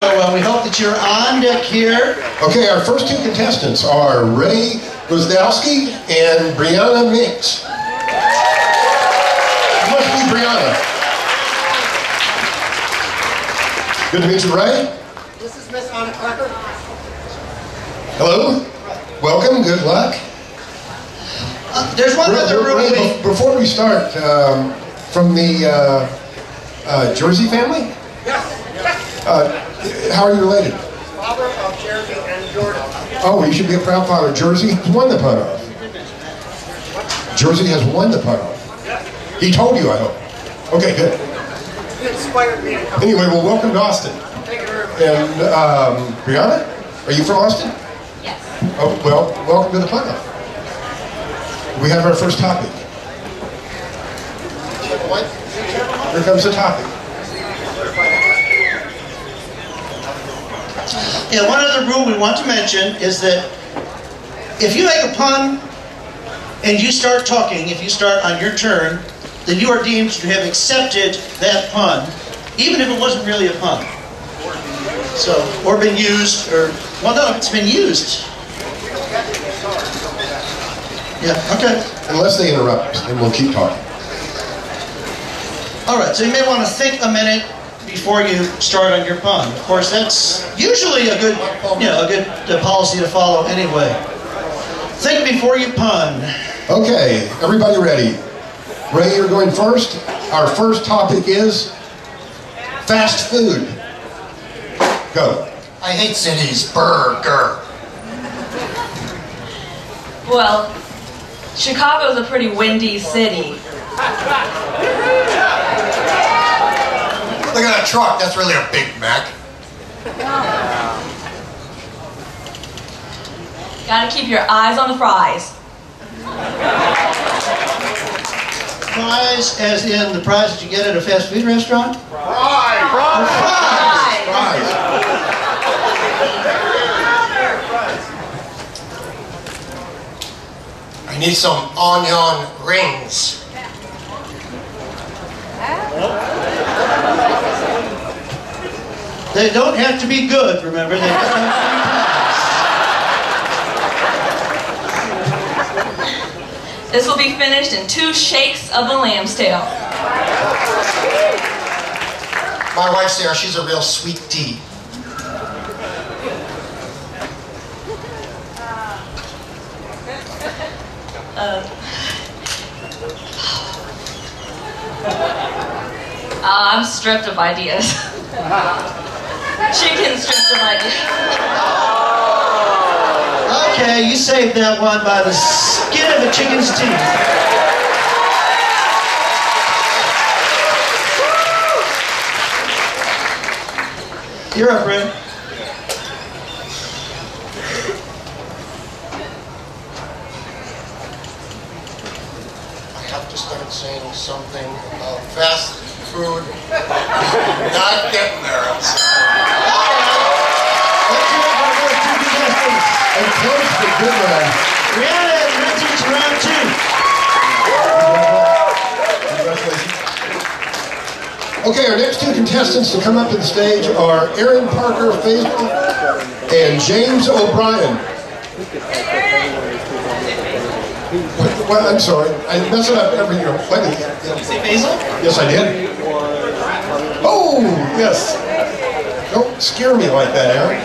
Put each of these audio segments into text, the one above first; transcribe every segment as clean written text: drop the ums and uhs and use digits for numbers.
We hope that you're on deck here. Okay, our first two contestants are Ray Gwizdowski and Brianna Minks. It must be Brianna. Good to meet you, Ray. This is Miss Anna Clarker. Hello. Welcome. Good luck. There's one other room. Ray, before we start, from the Jersey family? Yes. How are you related? Father of Jersey and Jordan. Oh, you should be a proud father. Jersey has won the pun-off. Jersey has won the pun-off. He told you, I hope. Okay, good. He inspired me to come. Anyway, well, welcome to Austin. Thank you very much. And Brianna, are you from Austin? Yes. Oh, well, welcome to the pun-off. We have our first topic. Here comes the topic. Yeah, one other rule we want to mention is that if you make a pun and you start talking, if you start on your turn, then you are deemed to have accepted that pun, even if it wasn't really a pun. So, or been used, or, well, no, it's been used. Yeah, okay. Unless they interrupt us, then we'll keep talking. All right, so you may want to think a minute before you start on your pun. Of course, that's usually a good, policy to follow anyway. Think before you pun. Okay, everybody ready? Ray, you're going first. Our first topic is fast food. Go. I hate cities. Burger. Well, Chicago's a pretty windy city. Look at that truck. That's really a Big Mac. Gotta keep your eyes on the fries. Fries, as in the fries that you get at a fast food restaurant? Fries. Oh, fries. Fries. I need some onion rings. They don't have to be good, remember. They just have to be fries. This will be finished in 2 shakes of the lamb's tail. My wife's there. She's a real sweet tea. I'm stripped of ideas. Chicken stripped of ideas. Okay, you saved that one by the skin of a chicken's teeth. You're up, Ray. I have to start saying something about fast food. Not getting there, I'm sorry. And close the good round. Brianna, you're into round 2. Congratulations. Okay, our next two contestants to come up to the stage are Aaron Parker Faisal and James O'Brien. Well, I'm sorry. I mess it up every year. Did you say Basil? Yes, I did. Oh, yes. Don't scare me like that, Aaron.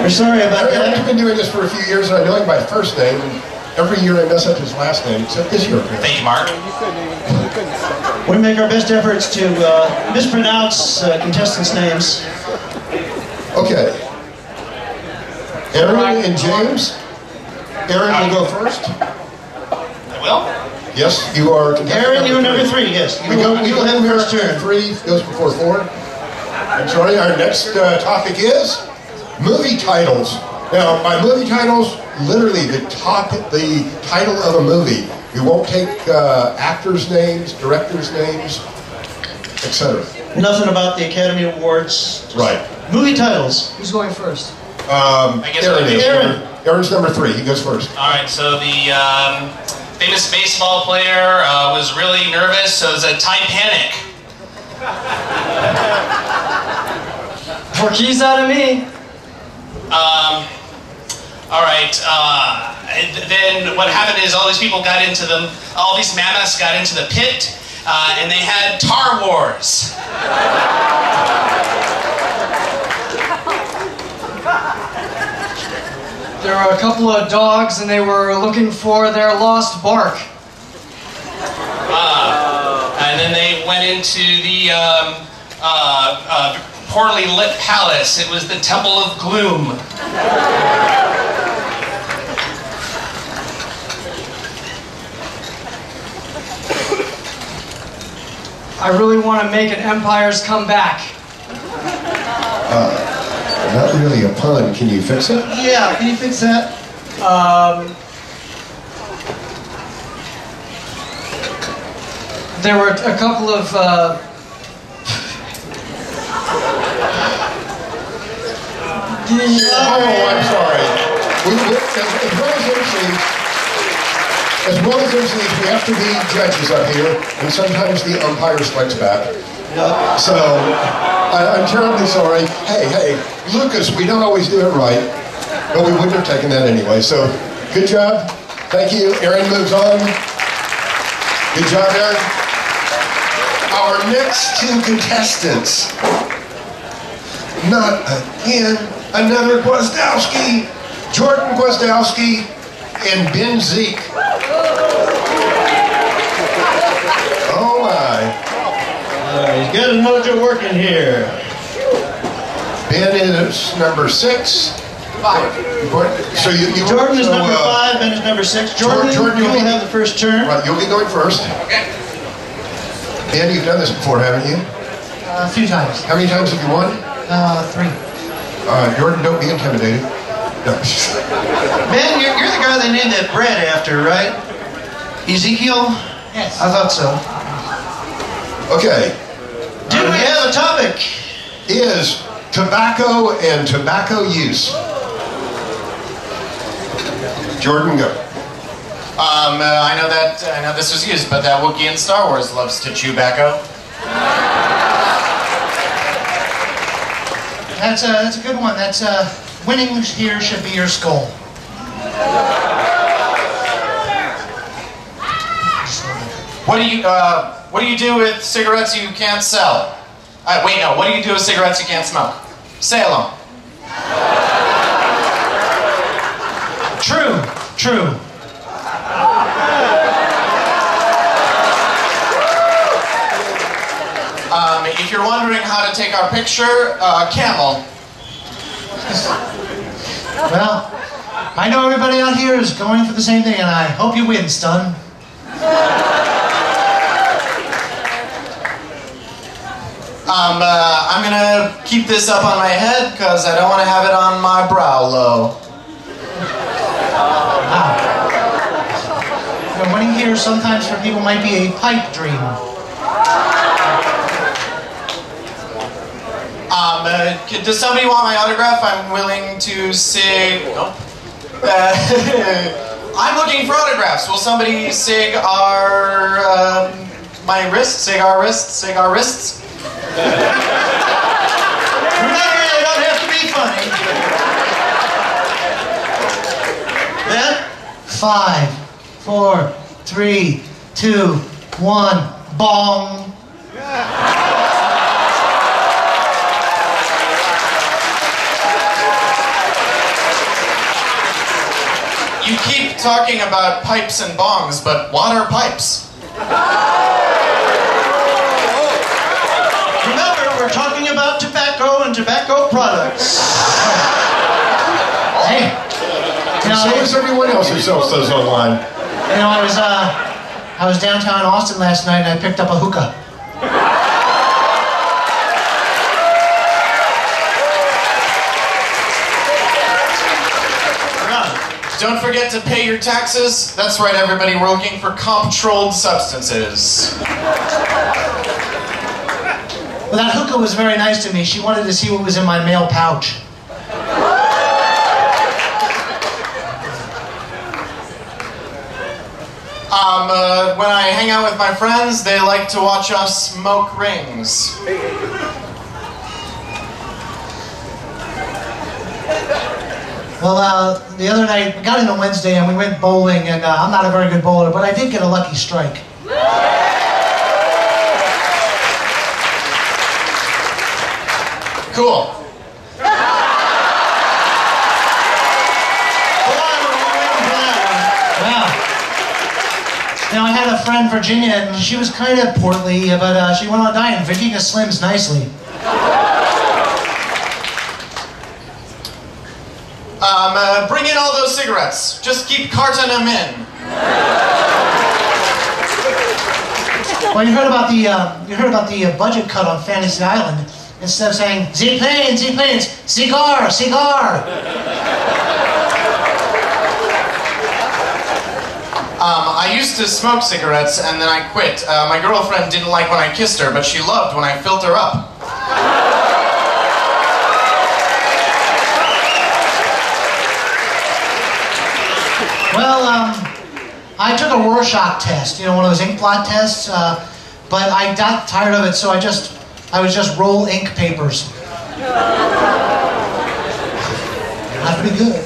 We're sorry about that. I've been doing this for a few years, and I know him by first name, and every year I mess up his last name, except this year. Thank you, Mark. We make our best efforts to mispronounce contestants' names. Okay. Aaron and James. Aaron will go first. I will? Yes, you are contestant. Aaron, you are number 3, yes. We will have first turn. 3 goes before 4. I'm sorry, our next topic is movie titles. Now, by movie titles, literally the title of a movie. We won't take actors' names, directors' names, etc. Nothing about the Academy Awards. Right. Movie titles. Who's going first? I guess Aaron is. Aaron. Aaron's number 3. He goes first. All right, so the famous baseball player was really nervous, so it was a Titanic. 4 keys out of me. All right. Then what happened is all these people got into them. All these mammoths got into the pit, and they had tar wars. There were a couple of dogs, and they were looking for their lost bark. And then they went into the poorly lit palace. It was the Temple of Gloom. I really want to make an empire's come back. Not really a pun. Can you fix it? Yeah, can you fix that? There were a couple of Oh, I'm sorry. As well as MCs, we have to be judges up here, and sometimes the umpire strikes back. So, I'm terribly sorry. Hey, Lucas, we don't always do it right, but we wouldn't have taken that anyway. So, good job. Thank you. Aaron moves on. Good job, Aaron. Our next 2 contestants. Not again. Another Gwozdowski. Jordan Gwozdowski and Ben Zeke. Oh my. He's got his mojo working here. Ben is number 6. 5. So Jordan is so, number 5, Ben is number 6. Jordan, you'll you'll have the first turn. Right, you'll be going first. Okay. Ben, you've done this before, haven't you? A few times. How many times have you won? 3. Jordan, don't be intimidated. No. Ben, you're the guy they named that bread after, right? Ezekiel? Yes. I thought so. Okay. Do we have a topic? Is tobacco and tobacco use. Jordan, go. I know this was used, but that Wookiee in Star Wars loves to chew tobacco. That's a good one. That's winning here should be your goal. What do you do with cigarettes you can't sell? Wait, no. What do you do with cigarettes you can't smoke? Say along. True. If you're wondering how to take our picture, camel. Well, I know everybody out here is going for the same thing, and I hope you win, Stun. I'm gonna keep this up on my head because I don't want to have it on my brow low. Wow. You know, winning here sometimes for people might be a pipe dream. Does somebody want my autograph? I'm willing to sig. Nope. I'm looking for autographs. Will somebody sig our my wrist? Sig our wrists? Sig our wrists? Remember, they don't have to be funny. Ben? 5, 4, 3, 2, 1, bong. You keep talking about pipes and bongs, but what are pipes? Remember, we're talking about tobacco and tobacco products. Hey. You know, So is everyone else who sells those online. You know, I was downtown Austin last night and I picked up a hookah. Don't forget to pay your taxes. That's right, everybody. We're looking for controlled substances. Well, that hookah was very nice to me. She wanted to see what was in my mail pouch. When I hang out with my friends, they like to watch us smoke rings. Well, the other night, we got in on Wednesday and we went bowling, and I'm not a very good bowler, but I did get a lucky strike. Cool. Wow. Now, I had a friend, Virginia, and she was kind of portly, but she went on a diet, and Virginia slims nicely. Bring in all those cigarettes. Just keep carting them in. Well, you heard about the budget cut on Fantasy Island. Instead of saying Z-planes, cigar, cigar. I used to smoke cigarettes and then I quit. My girlfriend didn't like when I kissed her, but she loved when I filled her up. Well, I took a Rorschach test, you know, one of those ink blot tests, but I got tired of it, so I would just roll ink papers. Not pretty good.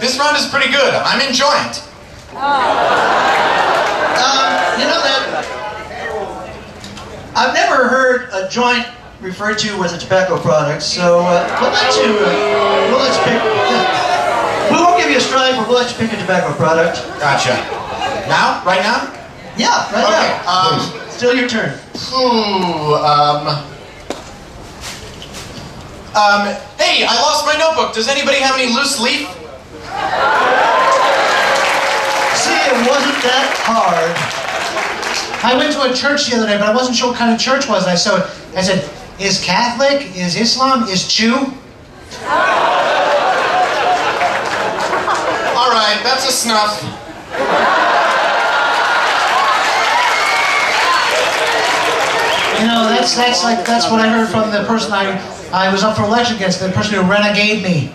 This round is pretty good. I'm enjoying it. You know that I've never heard a joint referred to as a tobacco product, so we'll let you pick. We won't give you a strike, but we'll let you pick a tobacco product. Gotcha. Now? Right now? Yeah, right now. Still your turn. Hey, I lost my notebook. Does anybody have any loose leaf? See, it wasn't that hard. I went to a church the other day, but I wasn't sure what kind of church it was. I said, is Catholic, is Islam, is Jew? All right, that's a snuff. You know, that's what I heard from the person I was up for election against, the person who renegade me.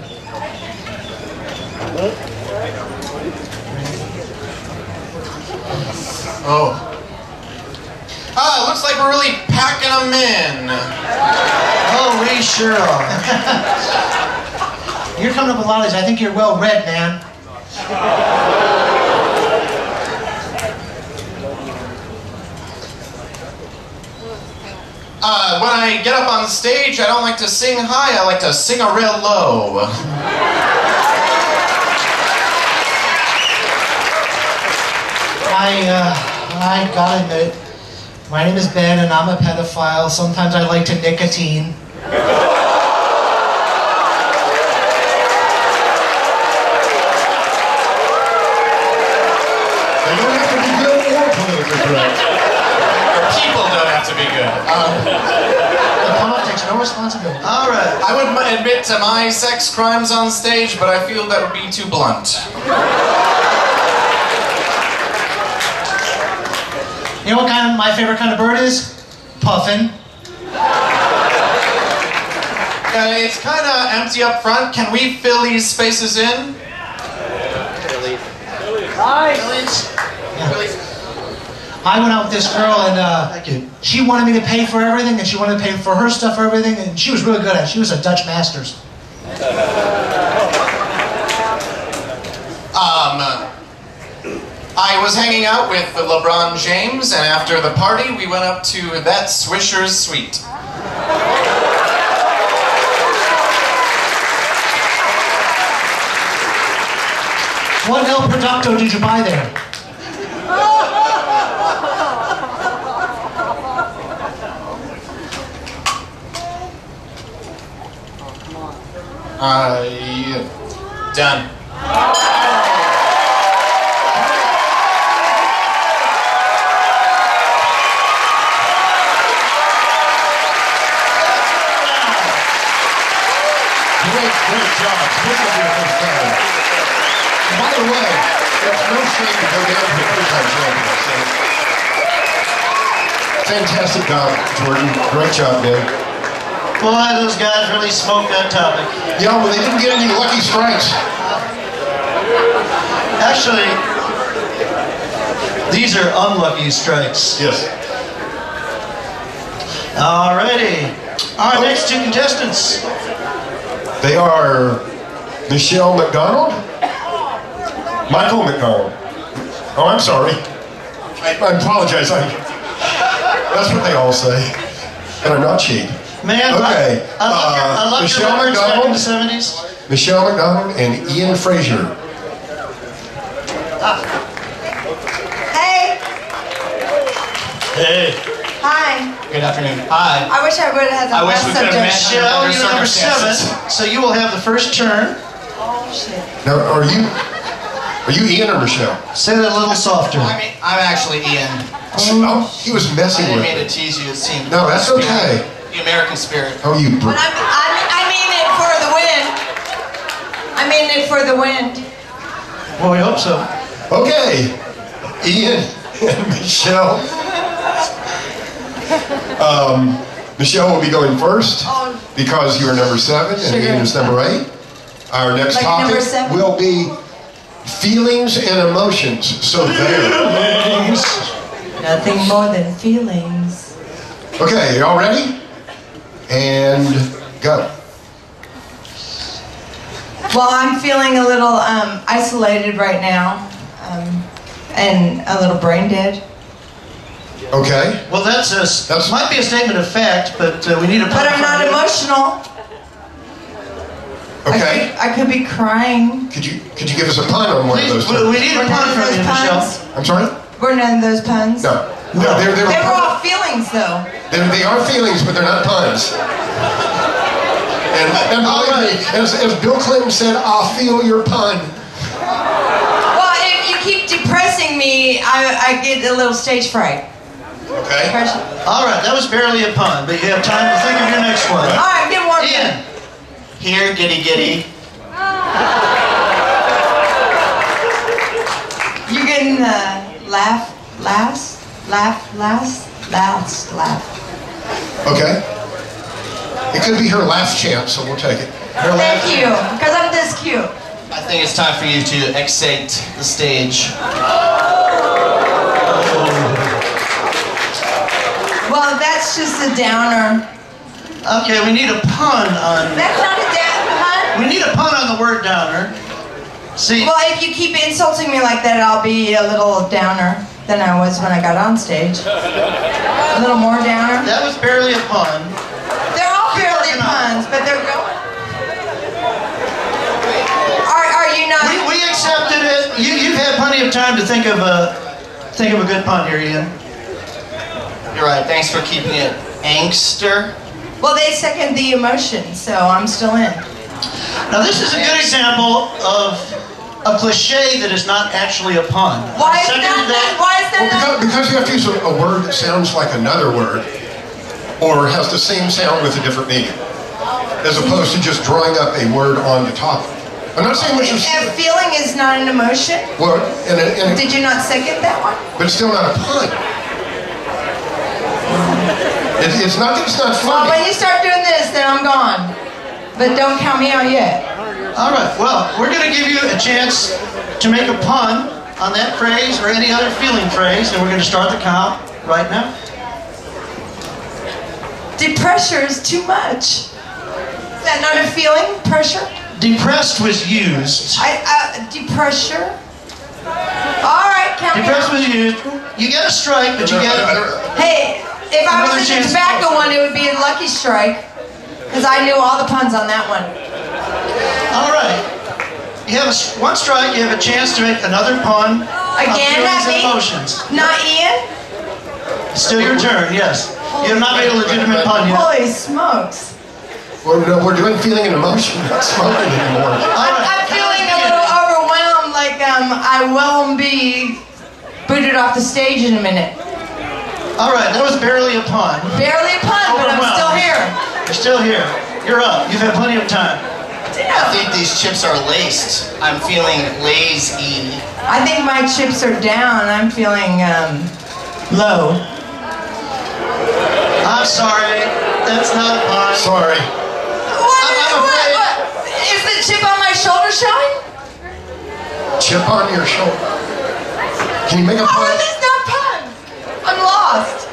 Oh. It looks like we're really packing them in. Oh, we sure are. You're coming up with a lot of these. I think you're well read, man. When I get up on stage, I don't like to sing high, I like to sing a real low. I gotta admit, my name is Ben and I'm a pedophile. Sometimes I like to nicotine. They don't have to be good or politically correct. Or people don't have to be good. In politics, no responsibility. All right. I would admit to my sex crimes on stage, but I feel that would be too blunt. You know what my favorite kind of bird is? Puffin. It's kind of empty up front. Can we fill these spaces in? I went out with this girl and she wanted me to pay for everything, and she wanted to pay for her stuff for everything, and she was really good at it. She was a Dutch Masters. I was hanging out with LeBron James, and after the party, we went up to that Swisher's Suite. What El Producto did you buy there? Done. Great job. This will be the first time. And by the way, there's no shame to go down to a three-time champion. So. Fantastic job, Jordan. Great job, Dave. Boy, those guys really smoked that topic. Yeah, well, they didn't get any lucky strikes. Actually, these are unlucky strikes. Yes. Alrighty. Our next two contestants. They are Michelle McDonald, Michael McDonald. Oh, I'm sorry. I apologize. That's what they all say. And I'm not cheap. Man, okay. I love Michelle your records back in the McDonald, 70s. Michelle McDonald, and Ian Frazier. Hey. Hey. Hi. Good afternoon. Hi. I wish I would have had the I wish last we could have subject. met Michelle, under you're number 7, circumstances. so you will have the first turn. Oh, shit. Now, are you Ian or Michelle? Say that a little softer. I'm actually Ian. Oh, he was I messing didn't with mean to me. tease you. It seemed No, that's okay. The American spirit. Oh, you But I mean it for the win. I mean it for the win. Well, we hope so. Okay, Ian and Michelle. Michelle will be going first because you are number 7 and Sugar. Ian is number 8. Our next Like number topic 7? will be feelings and emotions. So there. Nothing more than feelings. Okay, you all ready? And go. Well, I'm feeling a little isolated right now, and a little brain dead. Okay. Well, that's might be a statement of fact, but we need a. But I'm not emotional. Okay. I could be crying. Could you give us a pun on one Please, of those? we need a pun from you, Michelle. I'm sorry? Were none of those puns? No. No, They were all feelings, though. they are feelings, but they're not puns. And believe me, as Bill Clinton said, I'll feel your pun. Well, if you keep depressing me, I get a little stage fright. Okay. Depression. All right, that was barely a pun, but you have time to think of your next one. All right, get one. Ian. Here, giddy giddy. You can laugh. Okay. It could be her laugh chant, so we'll take it. Thank you, because I'm this cute. I think it's time for you to exit the stage. Well, that's just a downer. Okay, we need a pun on. That's not a downer. We need a pun on the word downer. See. Well, if you keep insulting me like that, I'll be a little downer than I was when I got on stage. A little more downer. That was barely a pun. They're all barely puns, but they're going. Are you not? We accepted it. You've had plenty of time to think of a good pun here, Ian. You're right. Thanks for keeping it angster. Well, they second the emotion, so I'm still in. Now, this is a good example of a cliche that is not actually a pun. Why is Second that? to that. Why is that? Well, because you have to use a word that sounds like another word, or has the same sound with a different meaning, as opposed to just drawing up a word on the topic. I'm not saying much of A feeling is not an emotion. well, Did you not second that one? but it's still not a pun. It's not that it's not Well, funny. when you start doing this, then I'm gone. But don't count me out yet. All right, well, we're going to give you a chance to make a pun on that phrase or any other feeling phrase, and we're going to start the count right now. Depressure is too much. Is that not a feeling? Pressure? Depressed was used. Depressure? All right, count me Depressed out. was used. You get a strike, but you get. Hey, if I Another was in the chance. tobacco one, it would be a lucky strike. Because I knew all the puns on that one. All right. You have one strike. You have a chance to make another pun. Again, on not feelings and me? emotions. Not Ian? Still your turn. Yes. You have not made a legitimate pun yet. Holy smokes. We're doing feeling and emotion, not smoking anymore. I'm feeling a little overwhelmed, like I will be booted off the stage in a minute. All right, that was barely a pun. Barely a pun, but I'm still here. You're still here. You're up. You've had plenty of time. I think these chips are laced. I'm feeling lazy. I think my chips are down. I'm feeling low. I'm sorry. That's not a pun. Sorry. What? Is the chip on my shoulder showing? Chip on your shoulder. Can you make a Oh, pun? this is not pun. I'm lost.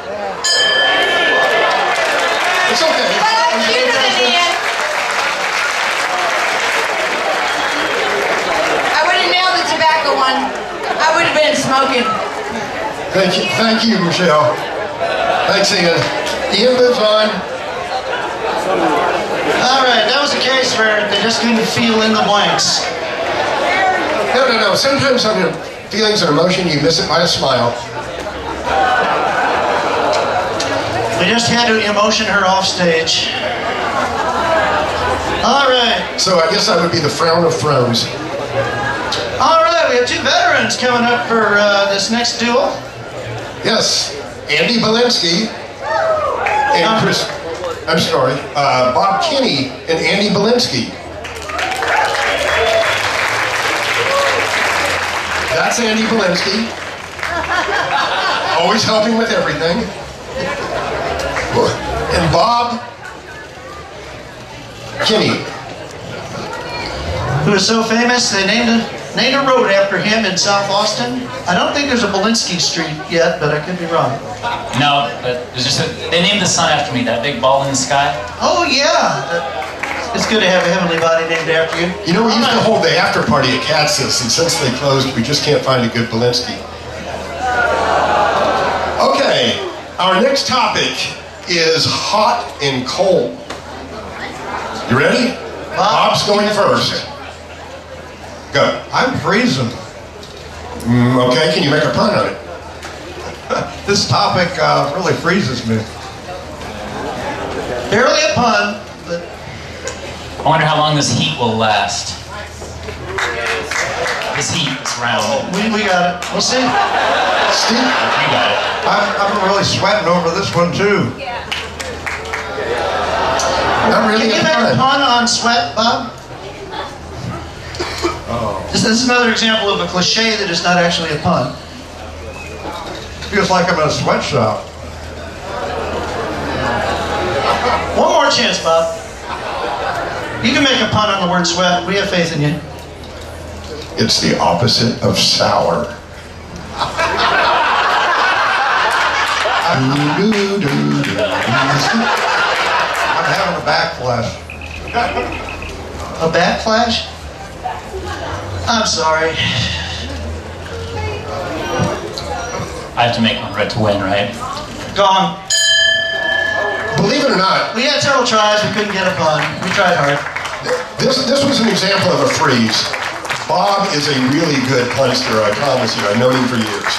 smoking. Thank you, Michelle. Thanks, Ian. Ian moves on. All right, that was a case where they just couldn't feel in the blanks. No. Sometimes on your feelings and emotion, you miss it by a smile. We just had to emotion her off stage. All right. So I guess that would be the frown of frowns. All right, we have two veterans coming up for this next duel. Yes, Andy Belinsky and Bob Kinney and Andy Belinsky. That's Andy Belinsky. Always helping with everything. And Bob Kinney, who is so famous they named a road after him in South Austin. I don't think there's a Belinsky Street yet, but I could be wrong. No, but there's just they named the sun after me, that big ball in the sky. Oh yeah, it's good to have a heavenly body named after you. You know, we used to hold the after party at Katz's, and since they closed, we just can't find a good Belinsky. Okay, our next topic is hot and cold. You ready? Bob's going first. Go. I'm freezing. Okay, can you make a pun on it? This topic really freezes me. Barely a pun, but... I wonder how long this heat will last. This heat, this round. We got it. We'll see. Steve? You got it. I'm really sweating over this one, too. Not really. Can you make a pun on sweat, Bob? Oh. This is another example of a cliche that is not actually a pun. Feels like I'm in a sweatshop. One more chance, Bob. You can make a pun on the word sweat. We have faith in you. It's the opposite of sour. I'm having a backflash. A backflash? I'm sorry. I have to make one red to win, right? Gone. Believe it or not, We had several tries. We couldn't get a pun. We tried hard. this was an example of a freeze. Bob is a really good punster, I promise you. I've known him for years.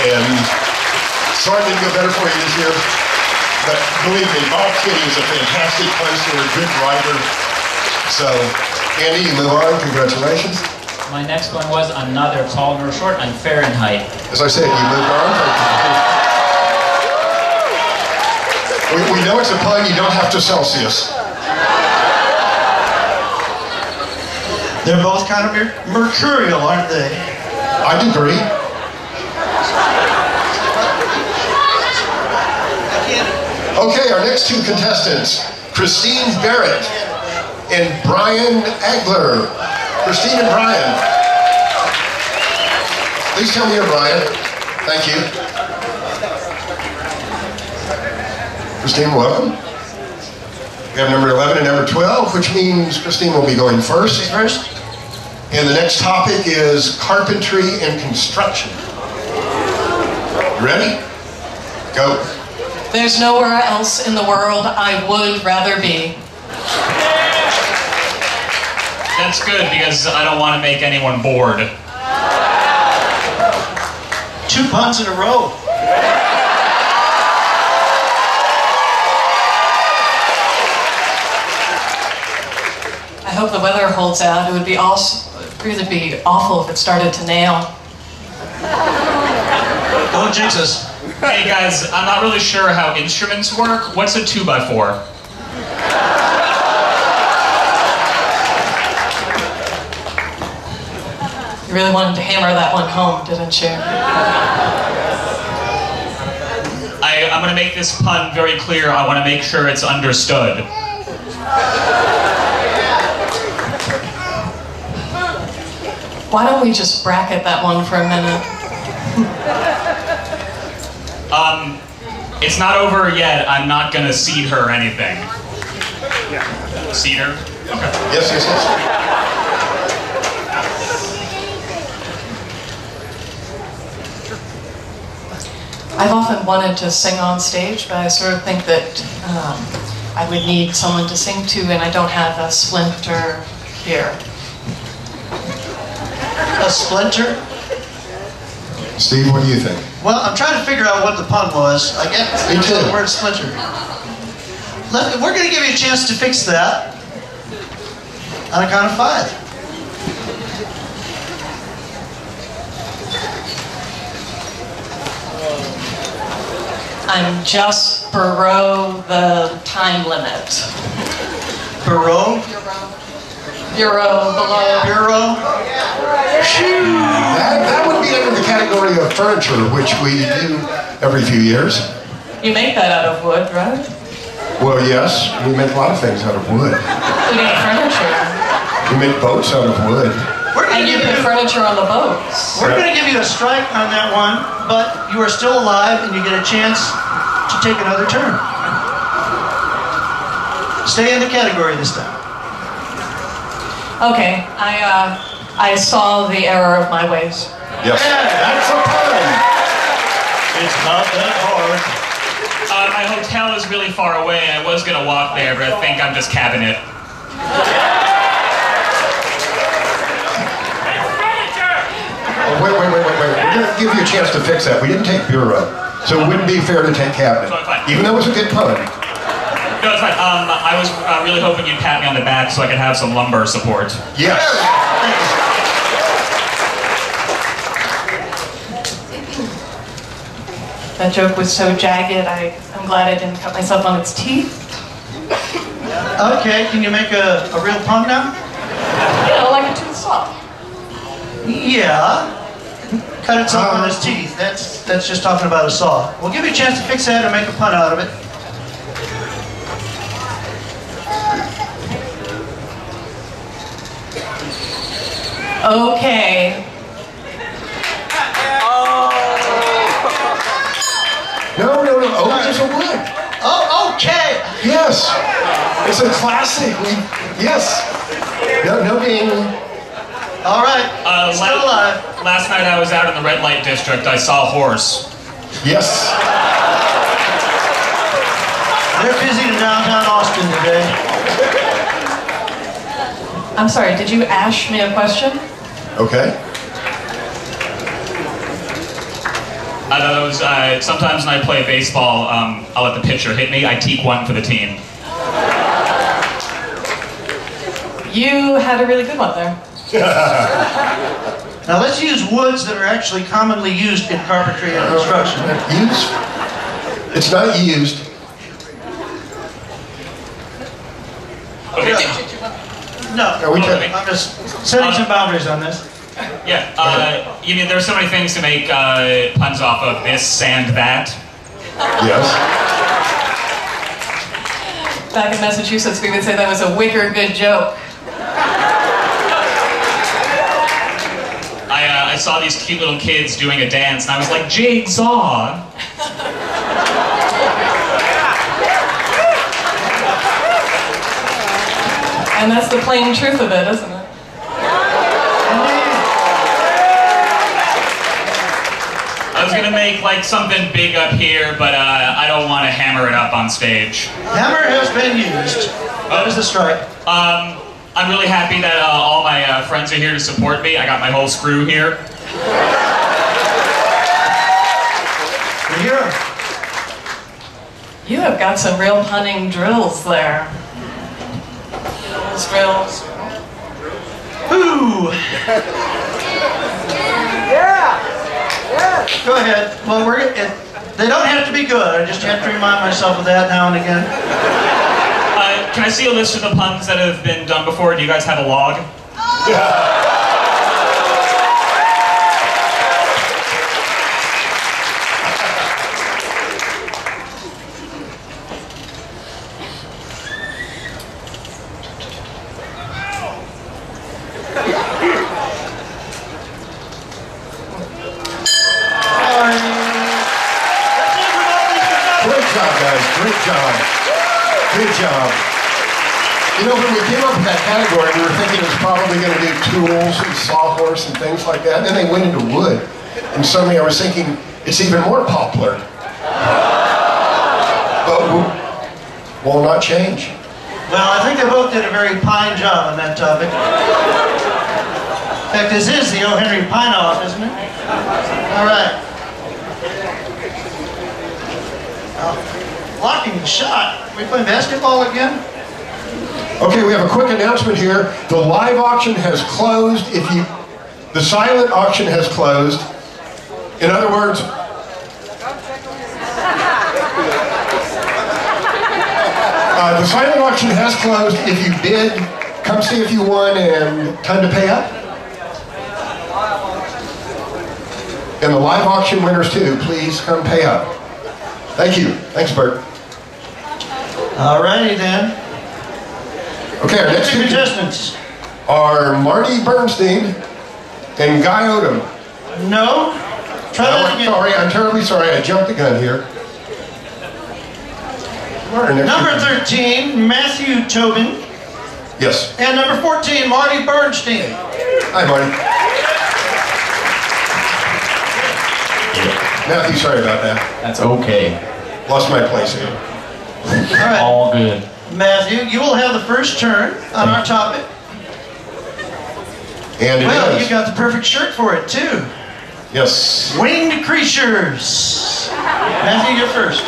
And sorry it didn't go better for you this year. But believe me, Bob Kinney is a fantastic punster, a good driver. So, Andy, you move on. Congratulations. My next one was I'm neither tall nor short, I'm Fahrenheit. As I said, you moved on. We know it's a pun, you don't have to Celsius. They're both kind of mercurial, aren't they? I'd agree. Okay, our next two contestants, Christine Barrett and Brian Agler. Christine and Brian. Please tell me you're Brian. Thank you. Christine, welcome. We have number 11 and number 12, which means Christine will be going first. And the next topic is carpentry and construction. You ready? Go. There's nowhere else in the world I would rather be. That's good because I don't want to make anyone bored. 2 puns in a row. I hope the weather holds out. It would be really be awful if it started to nail. Don't jinx us. Hey guys, I'm not really sure how instruments work. What's a 2x4? You really wanted to hammer that one home, didn't you? I'm going to make this pun very clear. I want to make sure it's understood. Why don't we just bracket that one for a minute? It's not over yet. I'm not going to seed her or anything. Seed her? Okay. Yes, yes, yes. I've often wanted to sing on stage, but I sort of think that I would need someone to sing to, and I don't have a splinter here. A splinter? Steve, what do you think? Well, I'm trying to figure out what the pun was. I get the word splinter. We're going to give you a chance to fix that on a count of 5. I'm just below the time limit. Bureau? Bureau, below. Bureau? That would be under the category of furniture, which we do every few years. You make that out of wood, right? Well, yes, we make a lot of things out of wood. Including furniture. We make boats out of wood. And you put furniture on the boats. We're going to give you a strike on that one, but you are still alive and you get a chance to take another turn. Stay in the category this time. Okay, I saw the error of my ways. Yes, that's a pun. It's not that hard. My hotel is really far away. I was gonna walk there, but I think I'm just cabbing it. Oh, wait. We're going to give you a chance to fix that. We didn't take bureau, so it wouldn't be fair to take cabinet. Even though it was a good pun. No, it's fine. I was really hoping you'd pat me on the back so I could have some lumbar support. Yes. That joke was so jagged, I'm glad I didn't cut myself on its teeth. Okay, can you make a real pun now? You know, like a tooth saw. Yeah. Cut itself on his teeth. That's just talking about a saw. We'll give you a chance to fix that and make a pun out of it. Okay. No. Oak is a wood. Oh, okay. Yes. It's a classic. Yes. No being. All right. Still alive. Last night I was out in the red light district. I saw a horse. Yes. They're busy in downtown Austin today. I'm sorry, did you ask me a question? Okay. Sometimes when I play baseball, I'll let the pitcher hit me. I teak one for the team. You had a really good one there. Now let's use woods that are actually commonly used in carpentry and construction. Used? It's not used. Okay. No, I'm just setting some boundaries on this. Yeah, you mean there's so many things to make puns off of this and that? Yes. Back in Massachusetts, we would say that was a wicker good joke. I saw these cute little kids doing a dance, and I was like, jigsaw! And that's the plain truth of it, isn't it? I was gonna make like something big up here, but I don't want to hammer it up on stage. Hammer has been used. That is the strike. I'm really happy that all my friends are here to support me. I got my whole screw here. We're here. You have got some real punning drills there. Drills. Ooh. Yeah. Go ahead. Well, they don't have to be good. I just have to remind myself of that now and again. Can I see a list of the puns that have been done before? Do you guys have a log? Great job. Good job. You know, when we came up with that category, we were thinking it was probably going to be tools and sawhorse and things like that. And then they went into wood. And suddenly I was thinking, it's even more popular. But will not change. Well, I think they both did a very fine job on that topic. In fact, this is the O.Henry Pun-Off, isn't it? All right. Blocking shot. Are we playing basketball again? Okay, we have a quick announcement here. The live auction has closed. The silent auction has closed. In other words, the silent auction has closed. If you bid, come see if you won, and time to pay up. And the live auction winners too, please come pay up. Thank you. Thanks, Bert. Alrighty then. Okay, our next two contestants are Marty Bernstein and Guy Odom. No. Try that again. Sorry, I'm terribly sorry. I jumped the gun here. Number 13, Matthew Tobin. Yes. And number 14, Marty Bernstein. Hi, Marty. Matthew, sorry about that. That's okay. Lost my place here. All right. All good. Matthew, you will have the first turn on our topic. And well, is. you got the perfect shirt for it, too. Yes. Winged creatures. Matthew, you're first.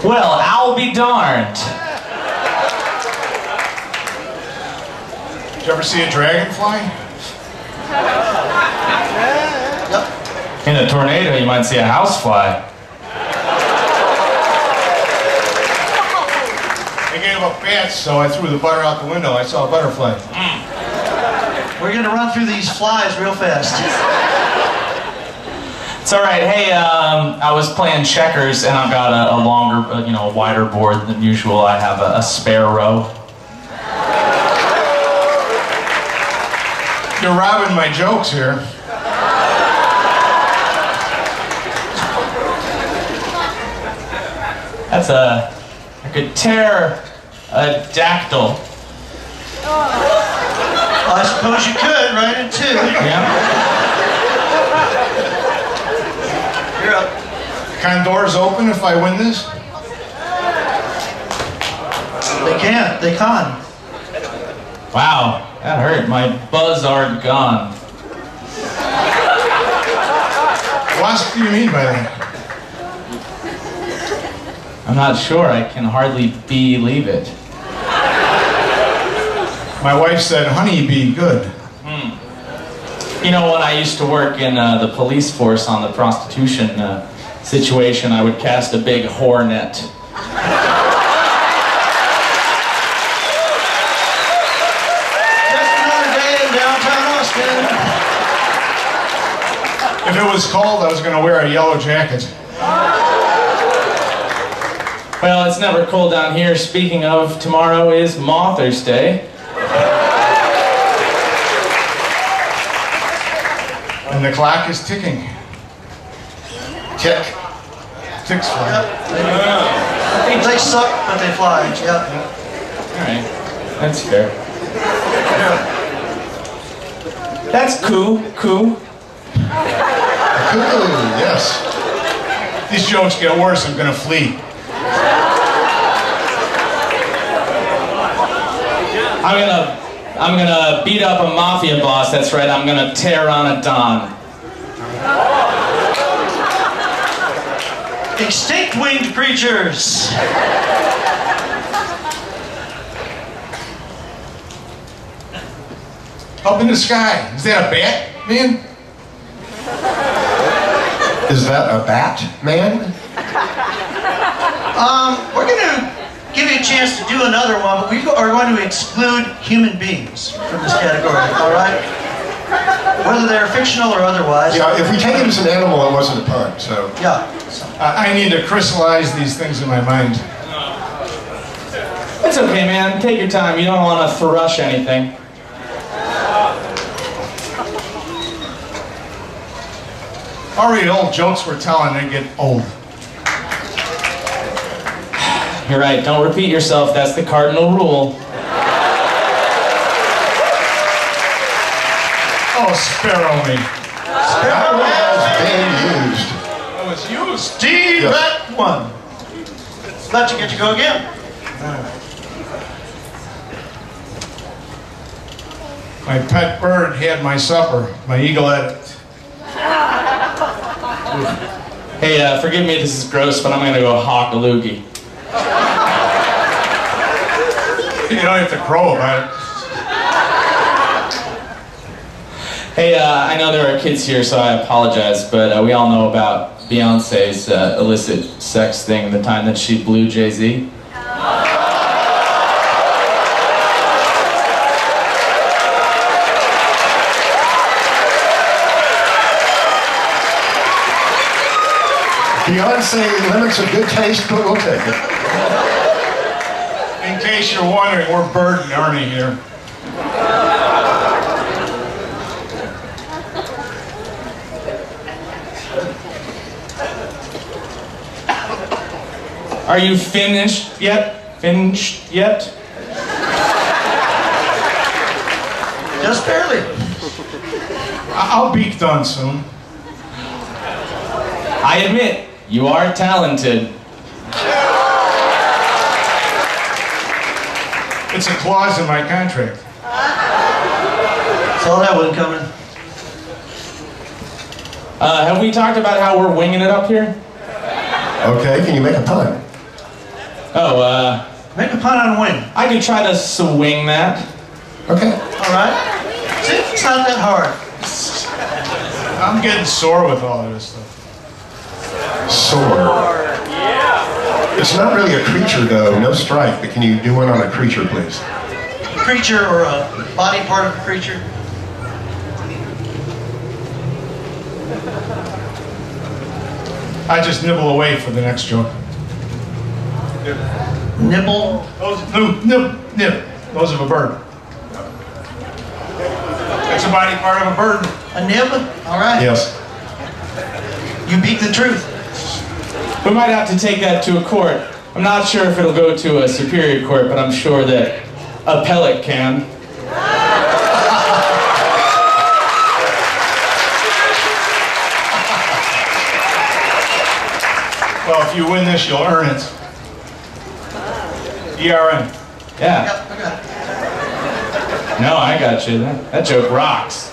Well, I'll be darned. Did you ever see a dragonfly? Yep. In a tornado, you might see a housefly. They gave up bats, so I threw the butter out the window. I saw a butterfly. We're going to run through these flies real fast. It's all right. Hey, I was playing checkers, and I've got a longer, a wider board than usual. I have a spare row. You're robbing my jokes here. That's I could tear a dactyl. I suppose you could, right in two. Yeah. You're up. Can doors open if I win this? They can't. They can't. Wow, that hurt. My buzzard gone. What do you mean by that? I'm not sure. I can hardly believe it. My wife said, honey, be good. You know, when I used to work in the police force on the prostitution situation, I would cast a big whore net. Just another day in downtown Austin. If it was cold, I was going to wear a yellow jacket. Well, it's never cold down here. Speaking of, tomorrow is Mother's Day. And the clock is ticking. Tick. Ticks fly. Yep. They suck, but they fly. Yep. All right, that's fair. That's cool. Cuckoo, yes. These jokes get worse, I'm going to flee. I'm gonna beat up a mafia boss. That's right. I'm gonna tear on a don. Extinct winged creatures. Up in the sky. Is that a bat, man? Is that a bat, man? We're going to give you a chance to do another one, but we are going to exclude human beings from this category, all right? Whether they're fictional or otherwise. Yeah, if we take it as an animal, it wasn't a pun, so. Yeah. I need to crystallize these things in my mind. It's okay, man. Take your time. You don't want to thrush anything. Already old jokes we're telling, they get old. You're right. Don't repeat yourself. That's the cardinal rule. Oh, spare me. That one was being used. That 2, Steve at 1. Let you get to go again. My pet bird had my supper. My eagle ate it. Hey, forgive me, this is gross, but I'm gonna go hawk a loogie. You don't have to crow about it. Hey, I know there are kids here, so I apologize, but we all know about Beyonce's illicit sex thing the time that she blew Jay-Z. Beyonce limits of good taste, but we'll take it. In case you're wondering, we're Bird and Ernie here. Are you finished yet? Finished yet? Just barely. I'll be done soon. I admit, you are talented. It's a clause in my contract. Saw that one coming. Have we talked about how we're winging it up here? Okay, can you make a pun? Oh, Make a pun on wing. I could try to swing that. Okay. All right. See, it's not that hard. I'm getting sore with all of this stuff. Sword. It's not really a creature, though. No strike, but can you do one on a creature, please? A creature or a body part of a creature. I just nibble away for the next joke. Nibble. Nib. Those of a bird. That's a body part of a bird. A nib? All right. Yes. You beat the truth. We might have to take that to a court. I'm not sure if it'll go to a superior court, but I'm sure that appellate can. Well, if you win this, you'll earn it. ERN. Yeah. Yep, I got it. No, I got you. That joke rocks.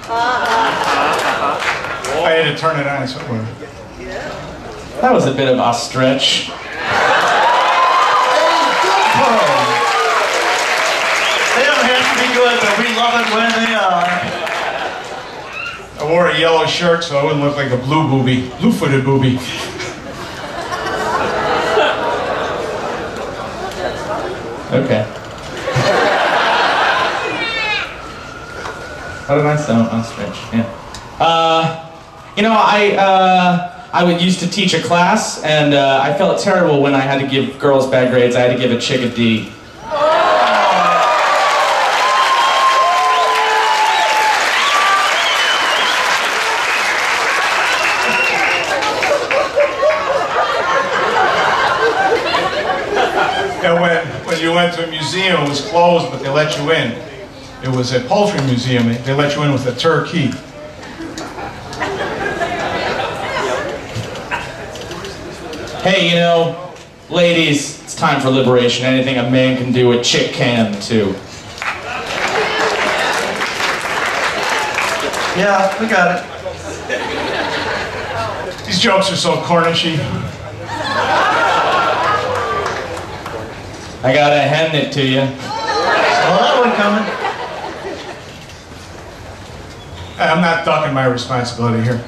I had to turn it on somewhere. That was a bit of a stretch. They don't have to be good, but we love it when they are. I wore a yellow shirt so I wouldn't look like a blue booby, blue-footed booby. Okay. How did I sound on stretch? Yeah. You know, I would used to teach a class, and I felt terrible when I had to give girls bad grades. I had to give a chick a D. And when you went to a museum, it was closed, but they let you in. It was a poultry museum. They let you in with a turkey. Hey, you know, ladies, it's time for liberation. Anything a man can do, a chick can too. Yeah, we got it. These jokes are so cornishy. I gotta hand it to you. Saw that one coming. I'm not ducking my responsibility here.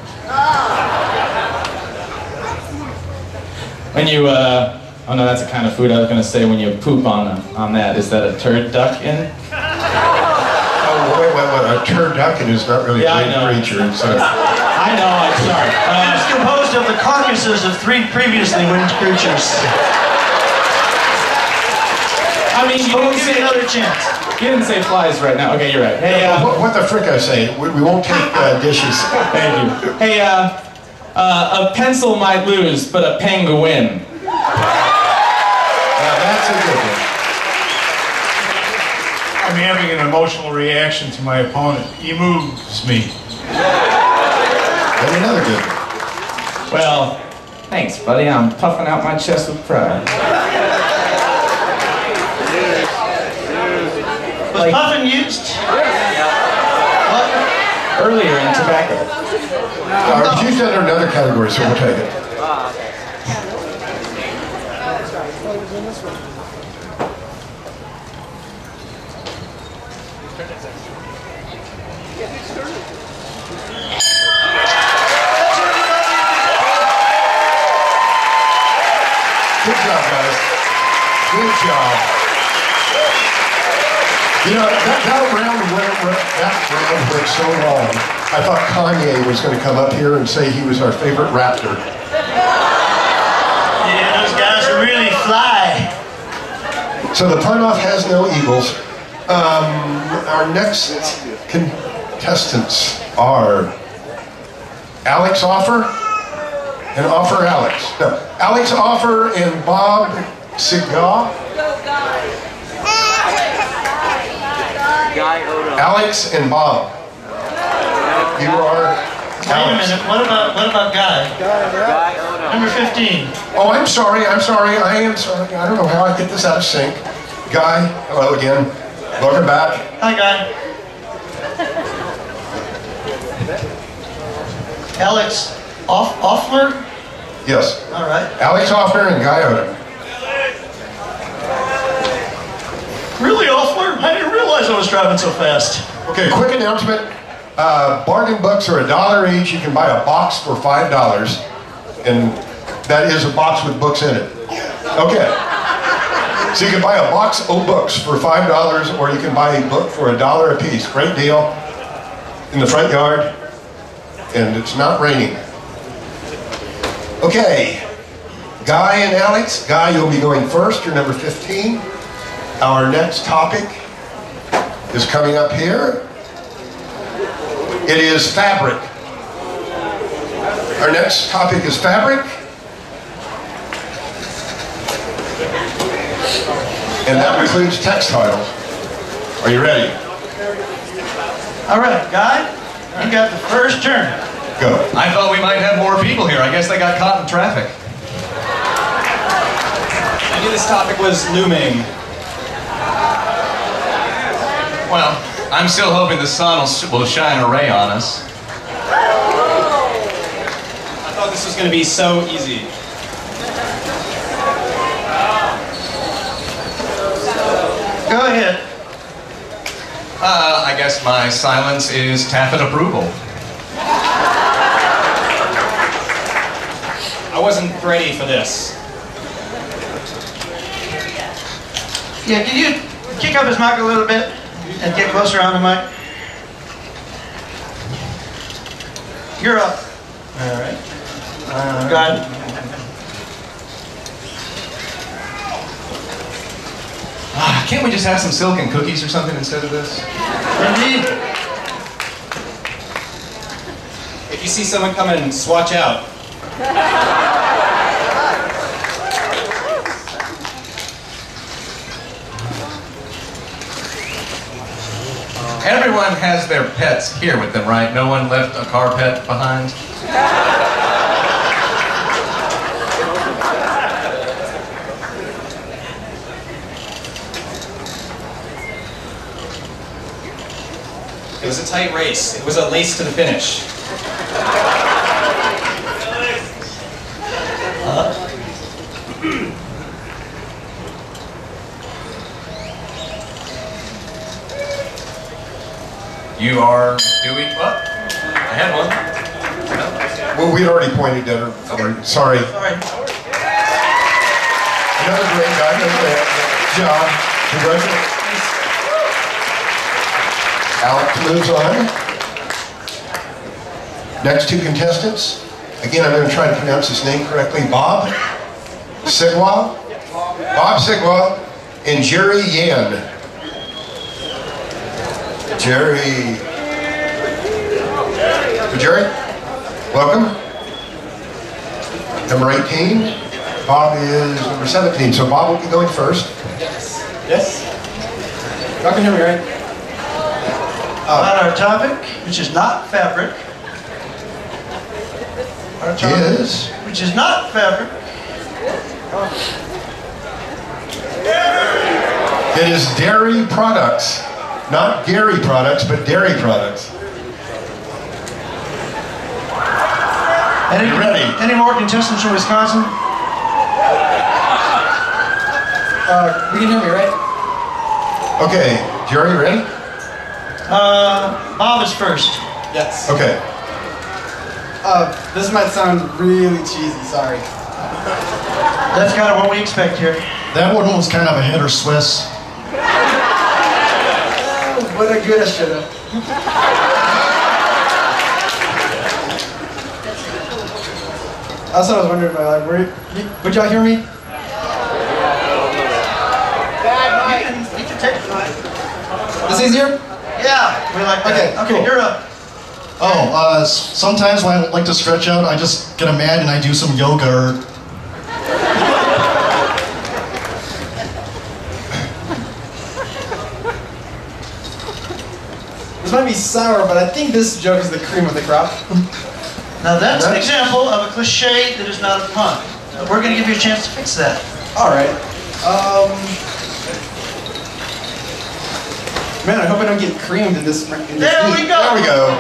When you, oh no, that's a kind of food I was gonna say when you poop on that. Is that a turd duck in? Oh, wait. A turducken is not really a great creature. So. I know, I'm sorry. It's composed of the carcasses of 3 previously winged creatures. I mean, you didn't say another chance. You didn't say flies right now. Okay, you're right. Hey, what the frick I say? We won't take dishes. Thank you. Hey, a pencil might lose, but a pen will win. Now that's a good one. I'm having an emotional reaction to my opponent. He moves me. And another good one. Well, Thanks, buddy. I'm puffing out my chest with pride. Was puffin used? Earlier in tobacco. It's used under another category, so we'll take it. Good job, guys. Good job. You know, that round went so long. I thought Kanye was going to come up here and say he was our favorite raptor. Yeah, those guys are really fly. So the Pun-Off has no eagles. Our next contestants are Alex Offer and Offer Alex. No, Alex Offer and Bob Segal. Alex and Bob. You are Wait a minute, what about Guy? Number 15. Oh, I'm sorry, I am sorry. I don't know how I get this out of sync. Guy, hello again. Welcome back. Hi, Guy. Alex Offler? Yes. All right. Alex Offner and Guy Odom. Really, Offler? I didn't realize I was driving so fast. Okay, quick announcement. Bargain books are $1 each. You can buy a box for $5, and that is a box with books in it. Okay. So you can buy a box of books for $5, or you can buy a book for $1 a piece. Great deal. In the front yard, and it's not raining. Okay. Guy and Alex. Guy, you'll be going first. You're number 15. Our next topic is coming up here. It is fabric. Our next topic is fabric. And that includes textiles. Are you ready? All right, Guy, you got the first turn. Go. I thought we might have more people here. I guess they got caught in traffic. I knew this topic was looming. Well, I'm still hoping the sun will shine a ray on us. I thought this was going to be so easy. Go ahead. I guess my silence is tacit approval. I wasn't ready for this. Yeah, can you kick up his mic a little bit and get closer on the mic? You're up. All right. Go ahead. Can't we just have some silk and cookies or something instead of this? Indeed. If you see someone coming, swatch out. Everyone has their pets here with them, right? No one left a car pet behind? It was a tight race. It was a race to the finish. You are doing what? I had one. Well, we'd already pointed at her. Okay. Sorry. Another great guy. Another job. Congratulations. Alex moves on. Next two contestants. Again, I'm going to try to pronounce his name correctly. Bob Sigwa. Bob Sigwa and Jerry Yan. Jerry. Jerry, welcome. Number 18. Bob is number 17. So Bob will be going first. Yes. Y'all can hear me, right? About our topic, which is not fabric. Our topic is which is not fabric. It is dairy products. Not Gary products, but dairy products. Are you ready? Any more contestants from Wisconsin? You can hear me, right? Okay, Jerry, ready? Bob is first. Yes. Okay. This might sound really cheesy, sorry. That's kind of what we expect here. That one was kind of a hitter Swiss. But I good, I should have. That's what I was wondering about. Like, would y'all hear me? You can take it. This easier? Yeah, we like that. Okay, cool. You're up. Oh, sometimes when I like to stretch out, I just get a mat and I do some yoga or... This might be sour, but I think this joke is the cream of the crop. Now that's an example of a cliche that is not a pun. We're going to give you a chance to fix that. All right. Man, I hope I don't get creamed in this. There we go. There we go.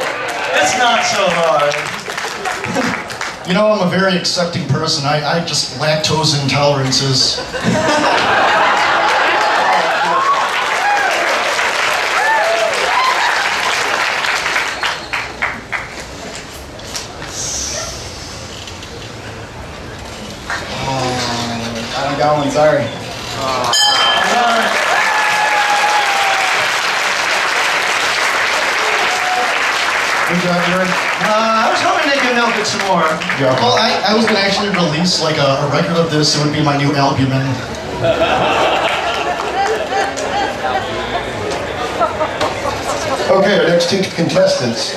It's not so hard. You know, I'm a very accepting person. I just lactose intolerances. I don't got one, sorry. Good job, Jerry. I was hoping they could milk it some more. Yeah. Well, I was going to actually release like a record of this. It would be my new albumin. Okay, our next two contestants.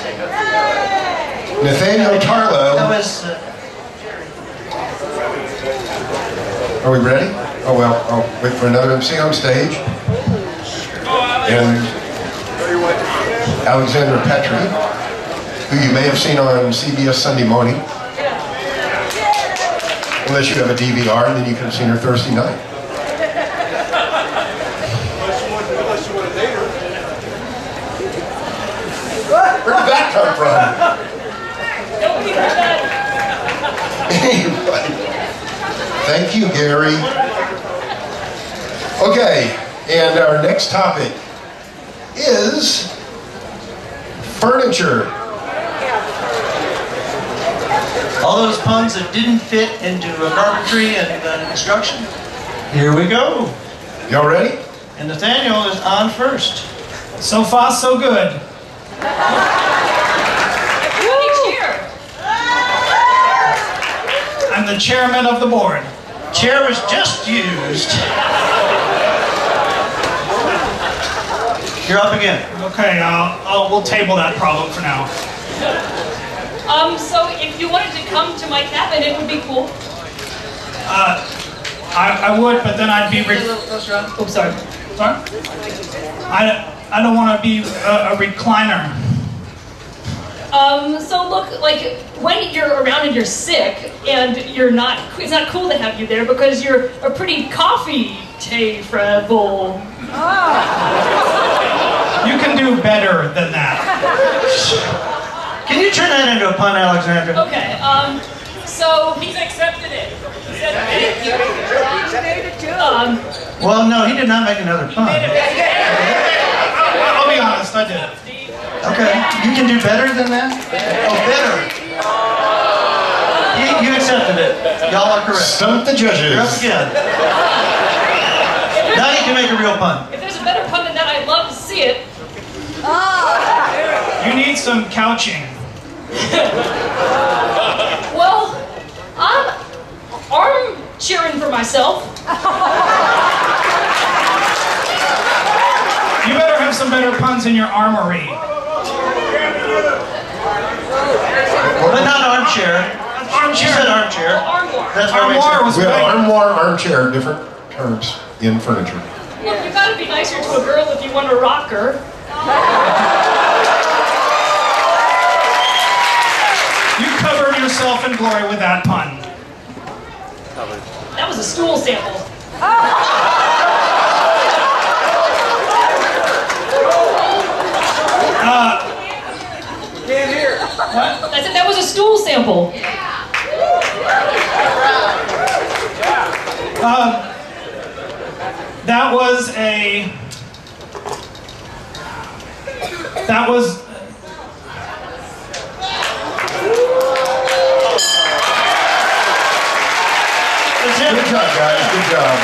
Nathaniel Tarlow. That was... Are we ready? Oh well, I'll wait for another MC on stage. And Alexandra Petrie, who you may have seen on CBS Sunday Morning. Unless you have a DVR, then you could have seen her Thursday night. Where did that come from? Thank you, Gary. Okay, and our next topic is furniture. All those puns that didn't fit into carpentry and construction. Here we go. Y'all ready? And Nathaniel is on first. So far, so good. Everybody cheer. I'm the chairman of the board. Chair was just used. You're up again. Okay, we'll table that problem for now. So if you wanted to come to my cabin, it would be cool. I would, but then I'd be... Oops, sorry. Sorry? I don't want to be a recliner. So look, like, when you're around and you're sick, and it's not cool to have you there because you're a pretty coffee-table. You can do better than that. Can you turn that into a pun, Alexandra? Okay, so he's accepted it. He said thank you. Well, no, he did not make another pun. I'll be honest, I did. Okay, you can do better than that? Oh, better. You accepted it. Y'all are correct. Stump the judges. You're up again. Now you can make a real pun. If there's a better pun than that, I'd love to see it. You need some couching. Well, I'm arm cheering for myself. You better have some better puns in your armory. But not armchair. She said armchair. That's what Armoire was We have better. armoire, armchair, different terms in furniture. Look, you gotta be nicer to a girl if you want to rock her. You covered yourself in glory with that pun. That was a stool sample. Can't hear. What? I said that was a stool sample. That was a. That was. Good job, guys. Good job.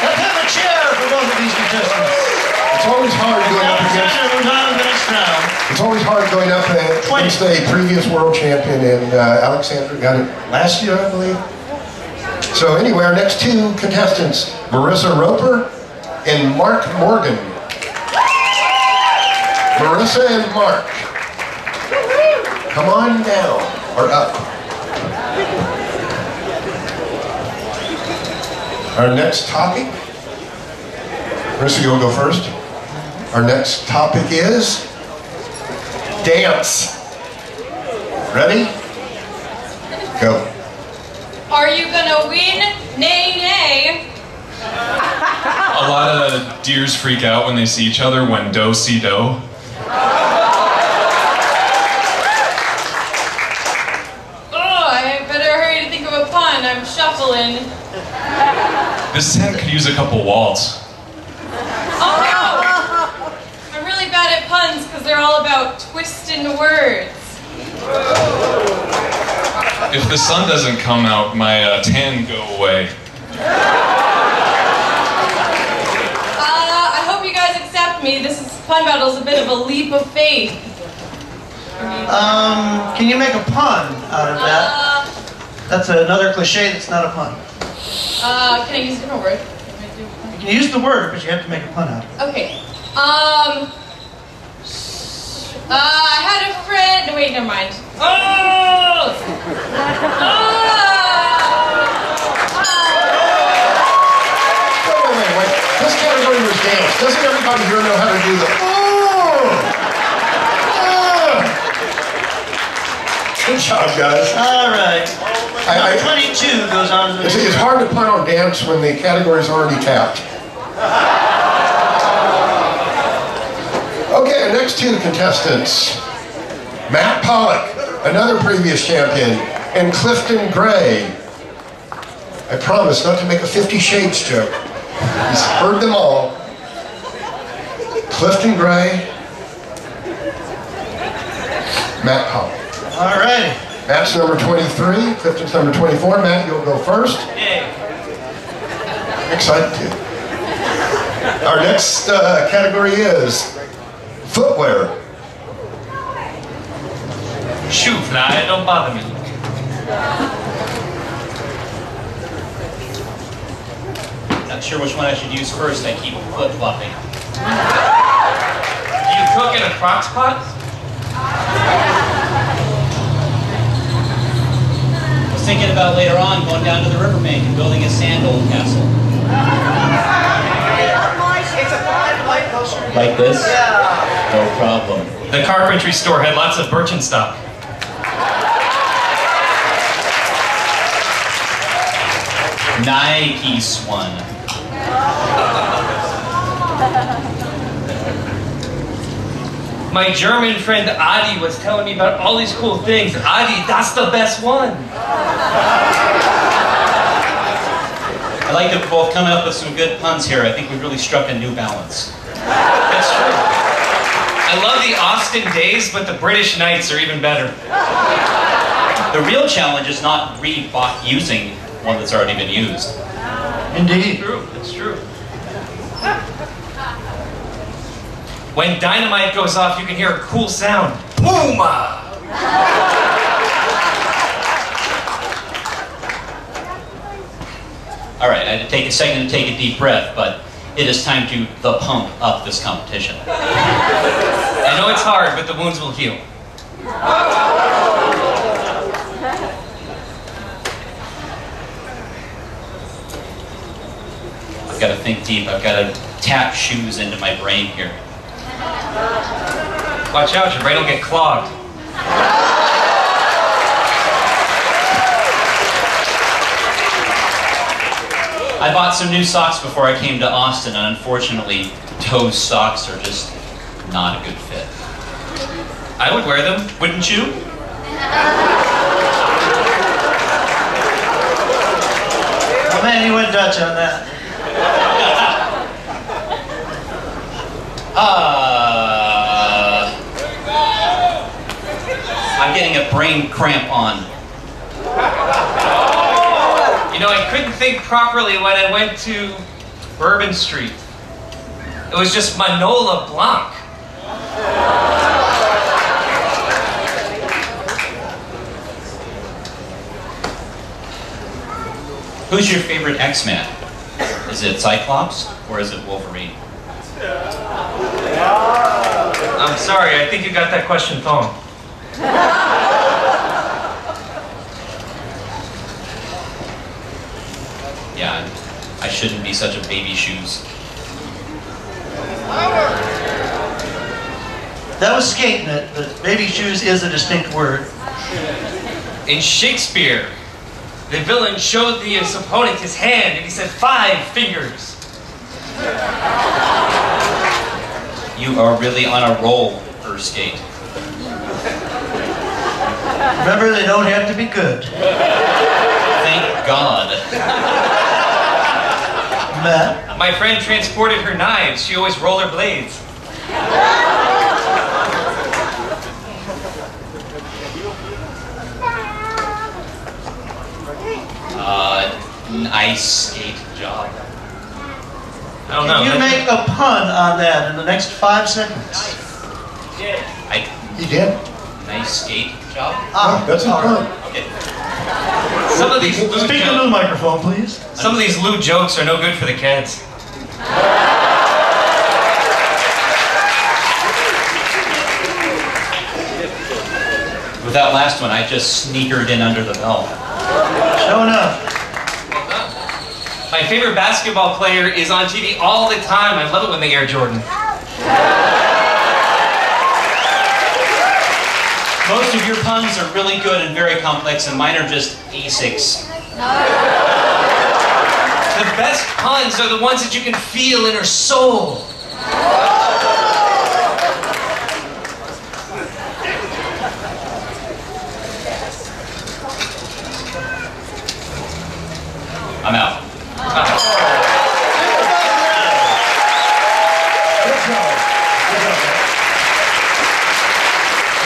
Let's have a cheer for both of these contestants. It's always hard going up against. It's always hard going up against a previous world champion, and Alexandra got it last year, I believe. So anyway, our next two contestants, Marissa Roper and Mark Morgan. Marissa and Mark, come on down, or up. Our next topic, Marissa, you'll go first. Our next topic is dance. Ready? Go. Are you gonna win? Nay, nay. A lot of deers freak out when they see each other when doe see doe. Oh, I better hurry to think of a pun. I'm shuffling. This tent could use a couple walls. Oh no! I'm really bad at puns because they're all about twisting words. If the sun doesn't come out, my tan go away. I hope you guys accept me. This pun battle's a bit of a leap of faith. Can you make a pun out of that? That's another cliche that's not a pun. Can I use a different word? You can use the word, but you have to make a pun out of it. Okay. I had a friend. No, wait, never mind. Oh! Wait. This category was dance. Doesn't everybody here know how to do the Good job, guys. All right. I 22 goes on to the See, it's hard to pun on dance when the category's already tapped. Okay, our next two contestants. Matt Pollock, another previous champion, and Clifton Gray. I promise not to make a 50 Shades joke. He's heard them all. Clifton Gray, Matt Pollock. All right. Matt's number 23, Clifton's number 24. Matt, you'll go first. Yay. I'm excited too. Our next category is footwear. Shoe fly, don't bother me. Not sure which one I should use first. I keep flip-flopping. Do you cook in a crock pot? I was thinking about later on going down to the riverbank and building a sandal castle. Like this? No problem. The carpentry store had lots of Birkenstock. Nice one. My German friend Adi was telling me about all these cool things. Adi, that's the best one. I like that we're both coming up with some good puns here. I think we've really struck a new balance. That's true. I love the Austin Days, but the British Knights are even better. The real challenge is not using one that's already been used. Indeed. It's true. It's true. When dynamite goes off, you can hear a cool sound. Boom! All right, I had to take a second to take a deep breath, but it is time to pump up this competition. I know it's hard, but the wounds will heal. I've got to think deep. I've got to tap shoes into my brain here. Watch out, your brain will get clogged. I bought some new socks before I came to Austin, and unfortunately, those socks are just not a good fit. I would wear them, wouldn't you? Oh man, you went Dutch on that. I'm getting a brain cramp on. You know, I couldn't think properly when I went to Bourbon Street. It was just Manola Blanc. Who's your favorite X-Man? Is it Cyclops or is it Wolverine? I'm sorry, I think you got that question wrong. Yeah, I shouldn't be such a baby shoes. That was skating it, but baby shoes is a distinct word. In Shakespeare, the villain showed his opponent his hand and he said 5 fingers. You are really on a roll, Skate. Remember, they don't have to be good. Thank God. Matt? My friend transported her knives. She always rolled her blades. Nice skate job. I don't know. Can you make a pun on that in the next 5 seconds? He did? Nice skate job? That's a pun. Okay. Some of these Speak into the microphone, please. Some of these lewd jokes are no good for the kids. With that last one, I just sneakered in under the belt. Show enough. My favorite basketball player is on TV all the time. I love it when they air Jordan. Most of your puns are really good and very complex, and mine are just basics. The best puns are the ones that you can feel in her soul. I'm out.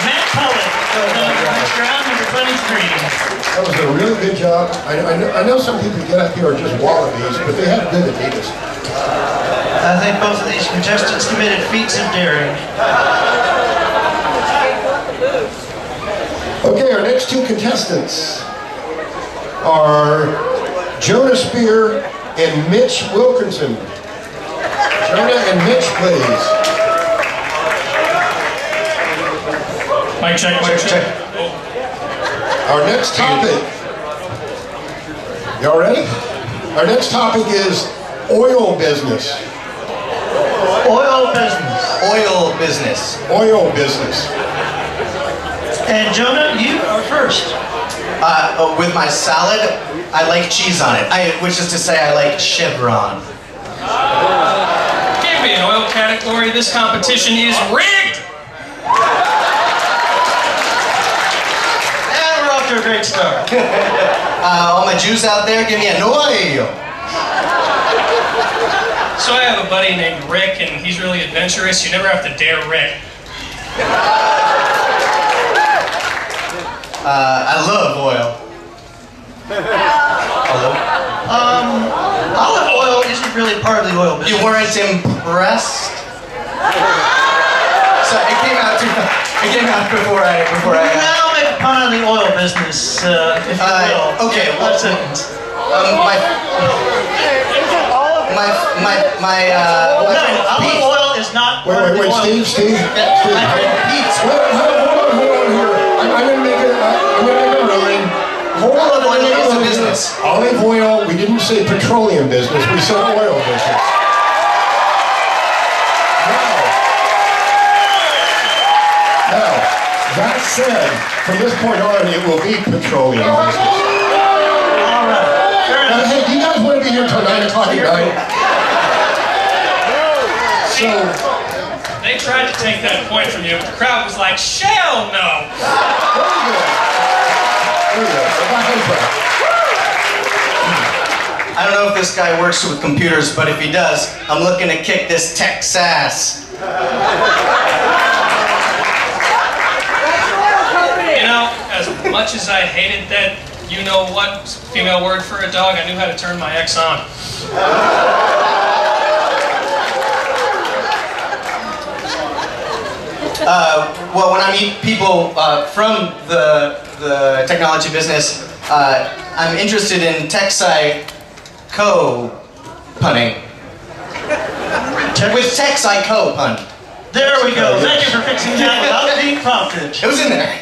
Matt Cullen, round number 23. That was a really good job. I know some people get up here are just wallabies, but they have good Adidas. I think both of these contestants committed feats of daring. Okay, our next 2 contestants are Jonah Spear and Mitch Wilkinson. Jonah and Mitch, please. Mic check, mic check. Our next topic. Y'all ready? Our next topic is oil business. Oil business. Oil business. Oil business. And Jonah, you are first. With my salad, I like cheese on it. Which is to say, I like chevron. Can't be an oil category. This competition is rigged. And we're off to a great start. All my Jews out there, give me an oil. So I have a buddy named Rick, and he's really adventurous. You never have to dare Rick. I love oil. Hello? Olive oil isn't really part of the oil business. You weren't impressed? So it came out before I. Now make a pun on the oil business, if you will. Okay. Well, 5 seconds. Olive oil is not part of the oil business. Steve. Hold on here. I'm gonna make it a ruling. Hold on. It's a business. Olive oil. We didn't say petroleum business. We said oil business. Now, that said, from this point on, it will be petroleum business. All right. Fair enough. Hey, do you guys want to be here until 9 o'clock? So They tried to take that point from you, but the crowd was like, "Shell no!" I don't know if this guy works with computers, but if he does, I'm looking to kick this tech's ass. You know, as much as I hated that you-know-what female word for a dog, I knew how to turn my ex on. Well, when I meet people from the technology business, I'm interested in texi-co-punning. With texi-co-pun. There we go. Thank you for fixing that without being prompted. It was in there.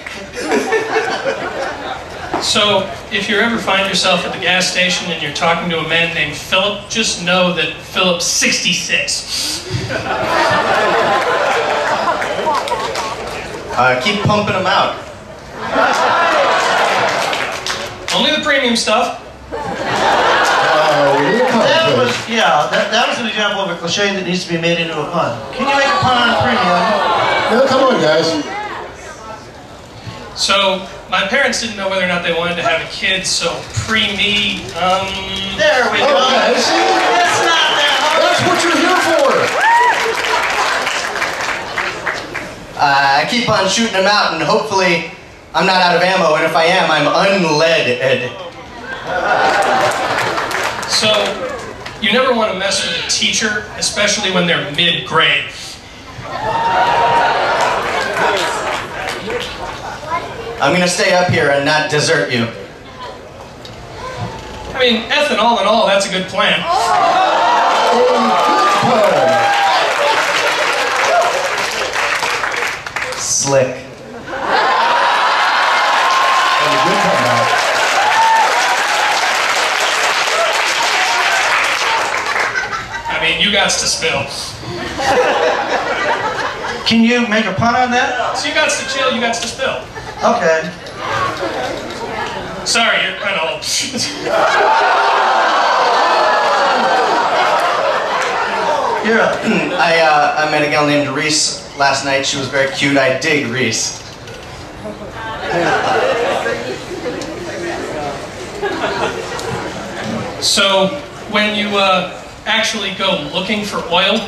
So, if you ever find yourself at the gas station and you're talking to a man named Philip, just know that Philip's 66. Keep pumping them out. Only the premium stuff. That was an example of a cliche that needs to be made into a pun. Can you make a pun on premium? No, come on, guys. So, my parents didn't know whether or not they wanted to have a kid, so pre-me, There we go. Okay, see? It's not that hard. That's what you're here for. I keep on shooting them out, and hopefully I'm not out of ammo, and if I am, I'm unleaded. So, you never want to mess with a teacher, especially when they're mid-grade. I'm gonna stay up here and not desert you. I mean, ethanol and all, that's a good plan. Slick. I mean, you got to spill. Can you make a pun on that? So you got to chill, you got to spill. Okay. Sorry, you're kind of old. You're I met a gal named Reese last night. She was very cute. I dig Reese. So, when you actually go looking for oil,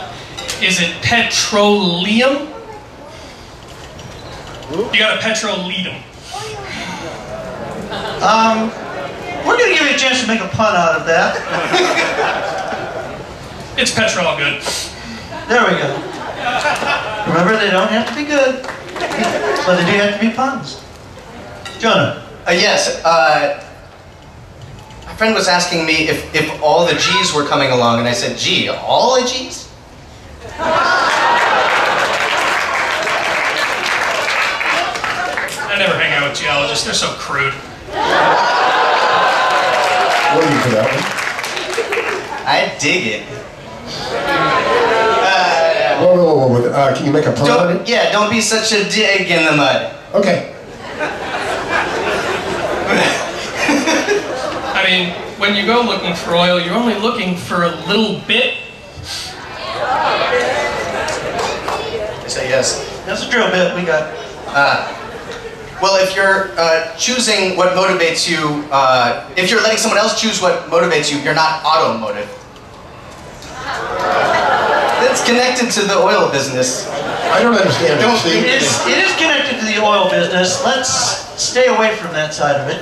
is it petroleum? You got a petroleum. We're going to give you a chance to make a pun out of that. It's petrol good. There we go. Remember, they don't have to be good, but they do have to be puns. Jonah. Yes, my friend was asking me if all the G's were coming along, and I said, gee, all the G's? I never hang out with geologists, they're so crude. What are you for that one? I dig it. Whoa. Can you make a pun on it? Yeah, don't be such a dig in the mud. Okay. I mean, when you go looking for oil, you're only looking for a little bit. Say yes. That's a drill bit we got. Well, if you're choosing what motivates you, if you're letting someone else choose what motivates you, you're not automotive. It's connected to the oil business. I don't understand It is connected to the oil business. Let's stay away from that side of it.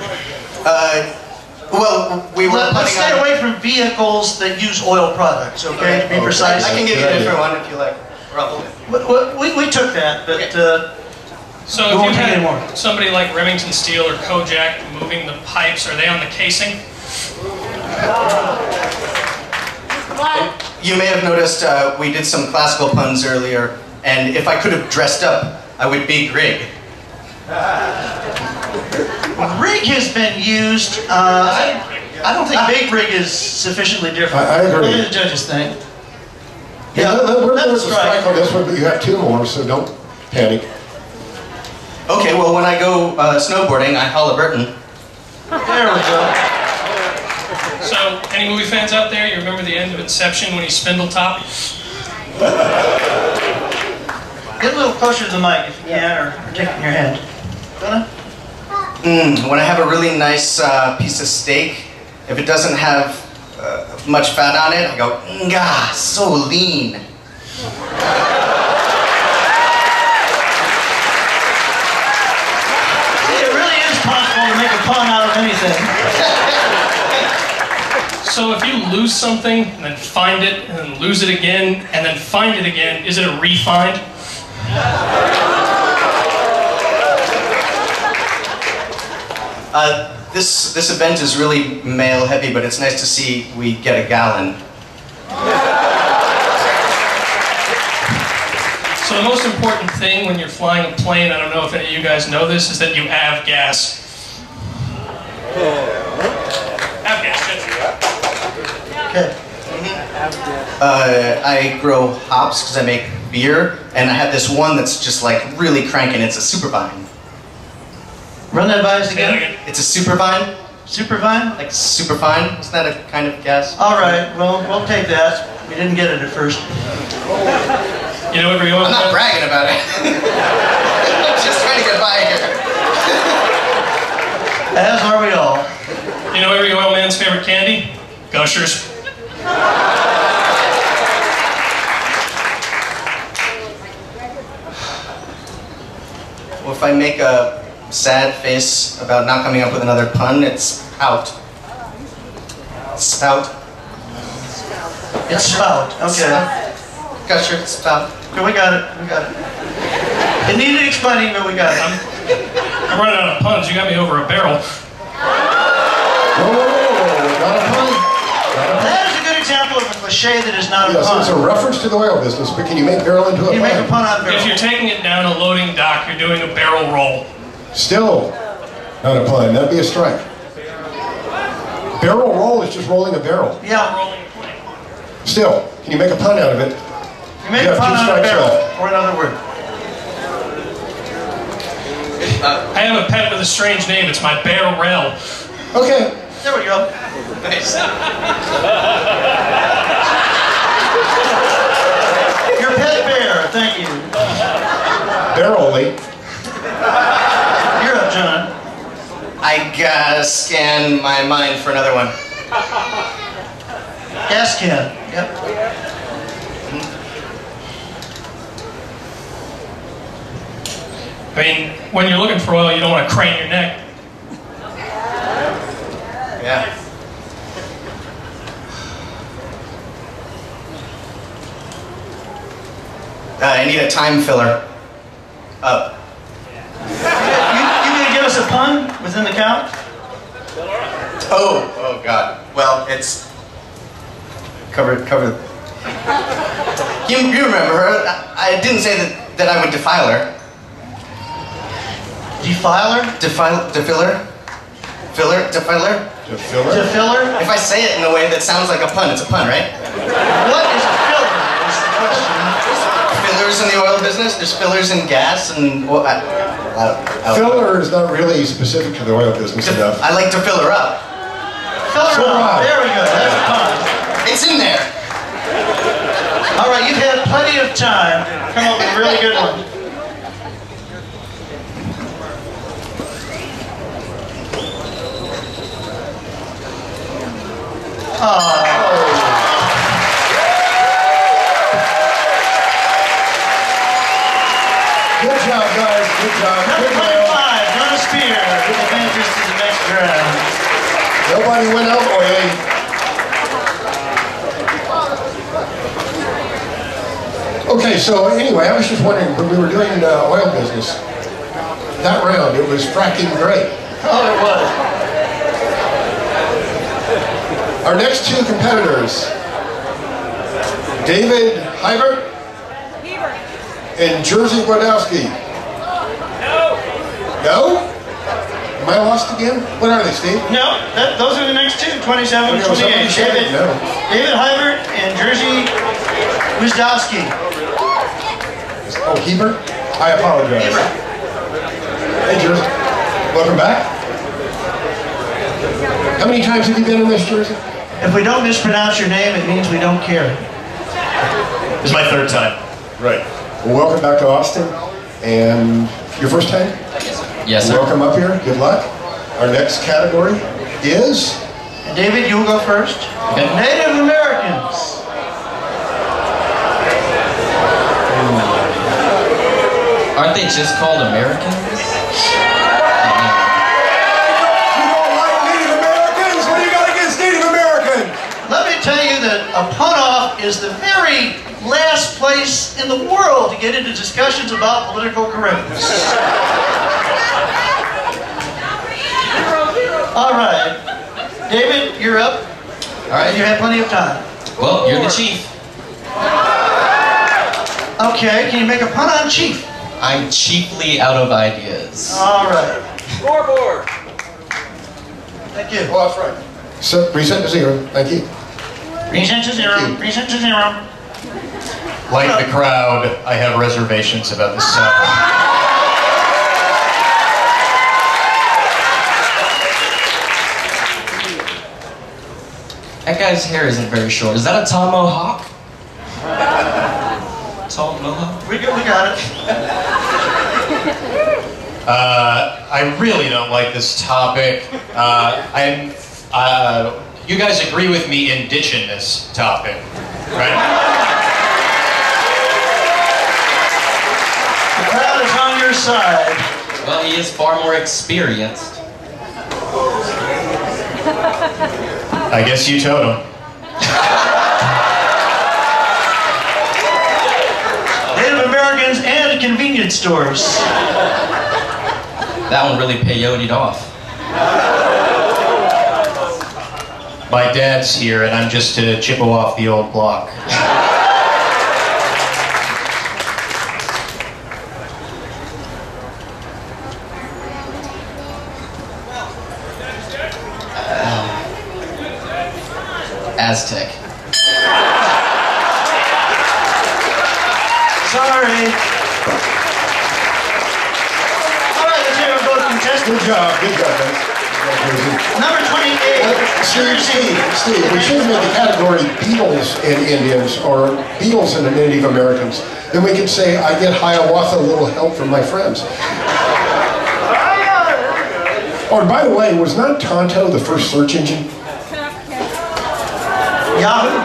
Well, we were Let's stay away from vehicles that use oil products, okay? To be precise. I can give you a different one if you like. We took that, but... So if you had somebody like Remington Steel or Kojak moving the pipes, are they on the casing? You may have noticed we did some classical puns earlier, and if I could have dressed up, I would be Grig. Rig has been used. I don't think big rig is sufficiently different. I agree. What do the judges think? Yeah, we're going to strike on this one, but you have two more, so don't panic. Okay, well, when I go snowboarding, I Halliburton. There we go. So, any movie fans out there, you remember the end of Inception when he's Spindletop? Get a little closer to the mic if you can, or take it in your hand. Gonna? When I have a really nice piece of steak, if it doesn't have much fat on it, I go, nga, so lean. It really is possible to make a pun out of anything. So if you lose something, and then find it, and then lose it again, and then find it again, is it a re-find? This event is really male heavy, but it's nice to see we get a gallon. So the most important thing when you're flying a plane, I don't know if any of you guys know this, is that you have gas. Have gas, Okay. I grow hops because I make beer, and I have this one that's just like really cranking. It's a super vine. Run that by us again. It's a super vine. Super vine? Like super fine. Isn't that a kind of gas? All right. Well, we'll take that. We didn't get it at first. You know every oil I'm not bragging about it. I'm just trying to get by here. As are we all. You know every oil man's favorite candy? Gushers. Well, if I make a sad face about not coming up with another pun, it's out. Spout. It's spout. Okay. Gusher, spout. Okay, we got it. We got it. It needed explaining, but we got it. I'm running out of puns. You got me over a barrel. That is a good example of a cliche that is not a Yes, pun. it's a reference to the oil business, but can you make barrel into a pun? You make a pun out of barrel. If you're taking it down a loading dock, you're doing a barrel roll. Still not a pun. That'd be a strike. Barrel roll is just rolling a barrel. Yeah. Still, can you make a pun out of it? You make a pun out of barrel, or another word. I have a pet with a strange name. It's my bear rail. Okay. There we go. Nice. Your pet bear, thank you. Barrel-y. You're up, John. I gotta scan my mind for another one. Gas can. Yep. I mean, when you're looking for oil, you don't want to crane your neck. Yeah. I need a time filler. Up. You gonna give us a pun within the count? Oh God. Well, it's covered. You remember her? I didn't say that I would defile her. Defiler? Defiller? Filler? Defiler? Defiller? Defiller? If I say it in a way that sounds like a pun, it's a pun, right? What is a filler? Is the question. Fillers in the oil business. There's fillers in gas and. Well, Filler is not really specific to the oil business enough. I like to fill her up. Filler up. There we go. That's a pun. It's in there. All right, you've had plenty of time to come up with a really good one. Good job, guys. Good job. Number Good 25, Donna Spear, with advantage to the next round. Nobody went out oily. Okay, so anyway, I was just wondering, when we were doing oil business, that round, it was fracking great. Oh, it was. Our next two competitors, David Hybert and Jerzy Grodowski. No? Am I lost again? What are they, Steve? No, those are the next two, 27 and 28. David Hybert and Jerzy Grodowski. Oh, Hebert? I apologize. Hebert. Hey, Jerzy. Welcome back. How many times have you been in this, Jerzy? If we don't mispronounce your name, it means we don't care. This is my third time. Right. Well, welcome back to Austin. And your first time? Yes, sir. Welcome up here. Good luck. Our next category is... And David, you will go first. Okay. Native Americans. Aren't they just called Americans? You don't like Native Americans? What do you got against Native Americans? Let me tell you that a pun-off is the very last place in the world to get into discussions about political correctness. All right. David, you're up. All right. You have plenty of time. Well, you're the chief. Okay, can you make a pun on chief? I'm chiefly out of ideas. All right. Scoreboard. Thank you. Oh, that's right. So, reset to 0. Thank you. Reset to 0. Reset to 0. Like the crowd, I have reservations about this song. That guy's hair isn't very short. Is that a tall mohawk? Tall mohawk? We got it. I really don't like this topic. You guys agree with me in ditching this topic, right? The crowd is on your side. Well, he is far more experienced. I guess you told him. Native Americans and convenience stores. That one really peyoted off. My dad's here, and I'm just a Chippewa off the old block. Aztec. Sorry. All right, let's hear a vote contestant. Good job, man. Number 28. Steve, we should have made the category Beatles and Indians or Beatles and the Native Americans. Then we could say, I get Hiawatha a little help from my friends. Oh, and by the way, was not Tonto the first search engine? Yahoo.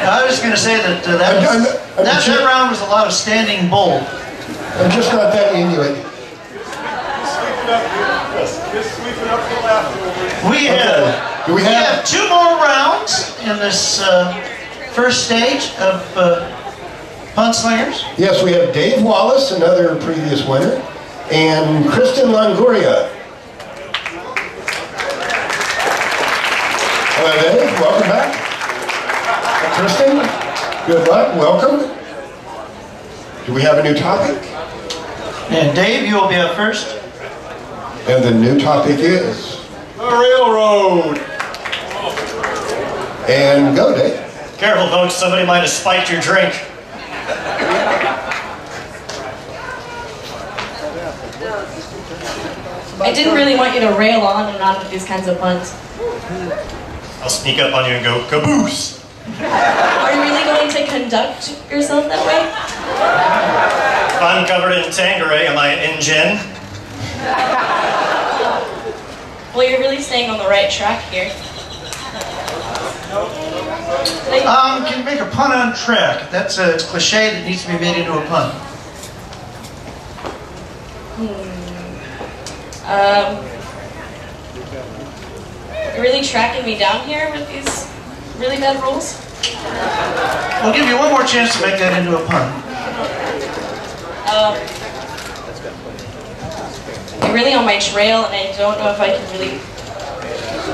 I was going to say that that round was a lot of standing bull. I'm just not that Inuit. We have 2 more rounds in this first stage of Punslingers. Yes, we have Dave Wallace, another previous winner, and Kristen Longoria. Hello, Dave. Welcome back. Kristen, good luck. Welcome. Do we have a new topic? And Dave, you will be up first. And the new topic is? The railroad. And go, Dave. Careful, folks. Somebody might have spiked your drink. I didn't really want you to rail on and on with these kinds of puns. I'll sneak up on you and go caboose. Are you really going to conduct yourself that way? If I'm covered in Tanqueray, am I in gin? Well, you're really staying on the right track here. Can you make a pun on track? That's a cliche that needs to be made into a pun. You're really tracking me down here with these really bad rules? I'll give you one more chance to make that into a pun. You're really on my trail, and I don't know if I can really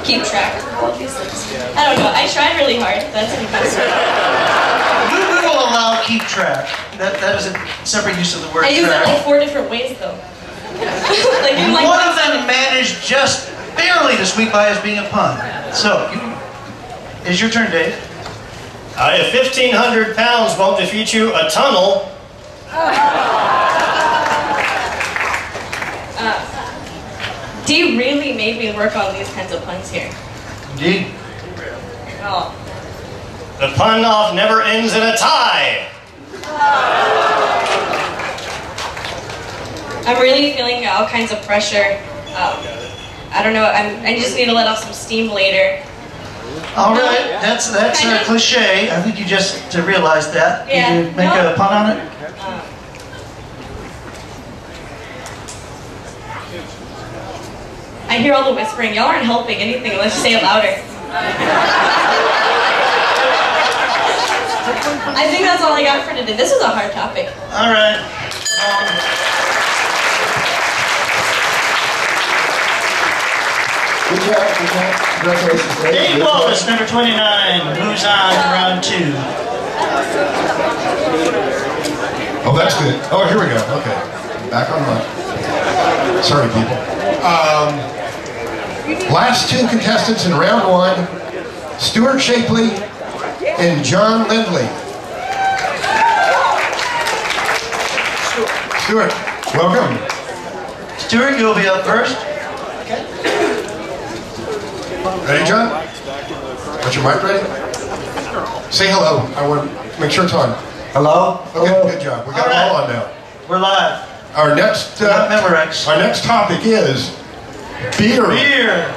keep track of all of these things. I don't know. I tried really hard. That's impossible. We will allow keep track. That is a separate use of the word I use it track. like 4 different ways, though. Like, in like one of them managed just barely to squeak by as being a pun. So, it's your turn, Dave. If 1,500 pounds won't defeat you, a tunnel. Do you really make me work on these kinds of puns here? Indeed. Oh. The pun-off never ends in a tie. I'm really feeling all kinds of pressure. I don't know, I just need to let off some steam later. All right, that's a cliche. I think you just realized that. Yeah. Did you make a pun on it? I hear all the whispering. Y'all aren't helping anything. Let's say it louder. I think that's all I got for today. This is a hard topic. All right. Good job, good job. Congratulations, Dave. Dave Wallace, number 29, moves on to round 2. Oh, that's good. Oh, here we go. Okay. Back on line. Sorry, people. Last two contestants in round 1, Stuart Shapley and John Lindley. Stuart, welcome. Stuart, you'll be up first. Ready, John? Got your mic ready? Say hello. I want to make sure it's on. Hello? Okay, good job. We got it all on now. We're live. Our next topic is beer. Beer.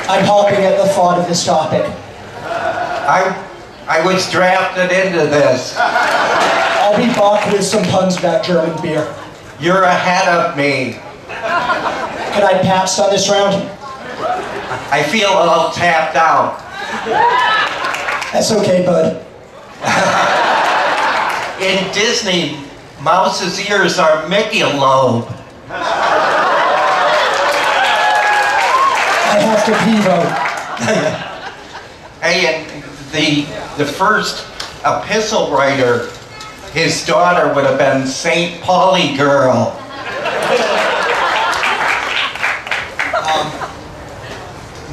I'm hopping at the thought of this topic. I was drafted into this. I'll be back with some puns about German beer. You're ahead of me. Can I pass on this round? I feel a little tapped out. That's okay, bud. In Disney, Mouse's ears are Michelob. I have to pee, though. Hey, and the first epistle writer, his daughter would have been St. Pauli Girl.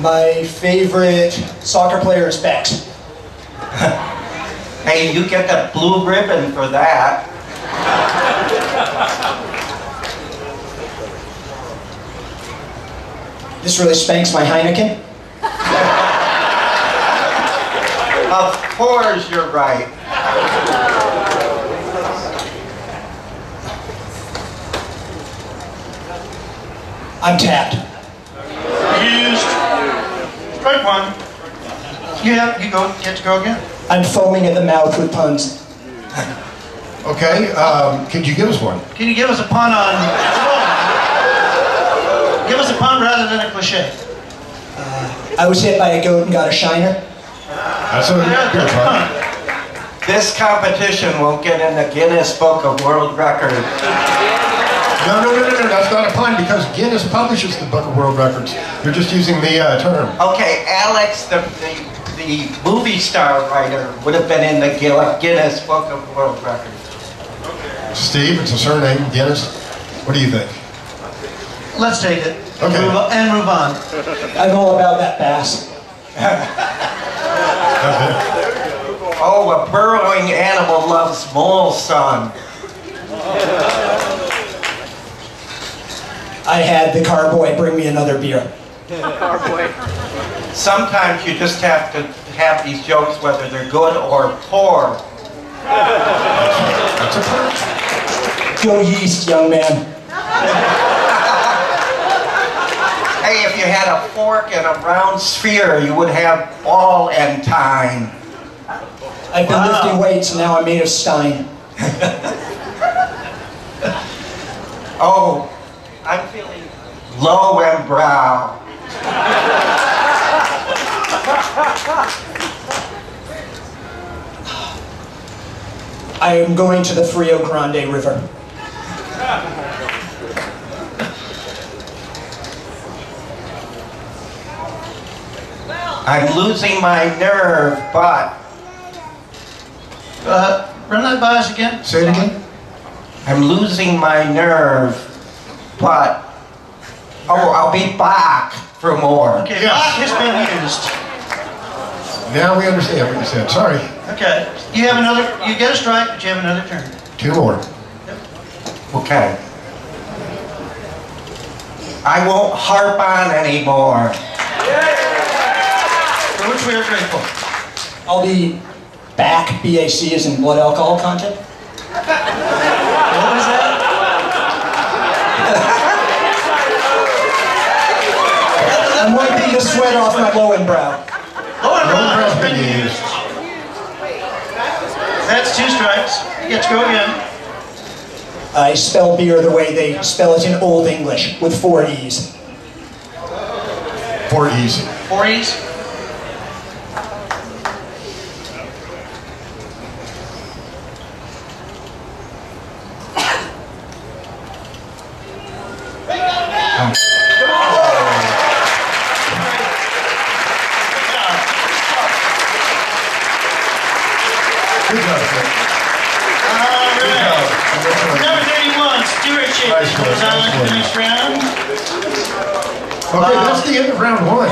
My favorite soccer player is Bex. Hey, you get the blue ribbon for that. This really spanks my Heineken. Of course you're right. I'm tapped. Used. Strike 1. You get to go again. I'm foaming at the mouth with puns. Okay, could you give us one? Can you give us a pun on... Give us a pun rather than a cliche. I was hit by a goat and got a shiner. That's a good pun. This competition won't get in the Guinness Book of World Records. No, that's not a pun because Guinness publishes the Book of World Records. You're just using the term. Okay, Alex, the movie star writer, would have been in the Guinness Book of World Records. Steve, it's a surname, Guinness. What do you think? Let's take it. Okay. Move on. I'm all about that bass. Oh, a burrowing animal loves mole sun. I had the carboy bring me another beer. Sometimes you just have to have these jokes whether they're good or poor. That's a pun. Go yeast, young man. Hey, if you had a fork and a round sphere, you would have ball and time. I've been lifting weights and now I'm made of Stein. Oh, I'm feeling low and brow. I am going to the Frio Grande River. I'm losing my nerve, but... Run that by us again. Say it again. I'm losing my nerve, but... Oh, I'll be back for more. Okay, Bach has been used. Now we understand what you said. Sorry. Okay. You have another, you get a strike, but you have another turn. 2 more. Okay. I won't harp on anymore. For which we are grateful. I'll be BAC, BAC as in blood alcohol content. What was that? I'm wiping the sweat off my Lowenbrow. Lowenbrow's been used. That's 2 strikes. You get to go again. I spell beer the way they spell it in Old English, with 4 E's. 4 E's. 4 E's? Good job, sir. Number 31, stewardship goes on to the next round. Okay, that's the end of round 1.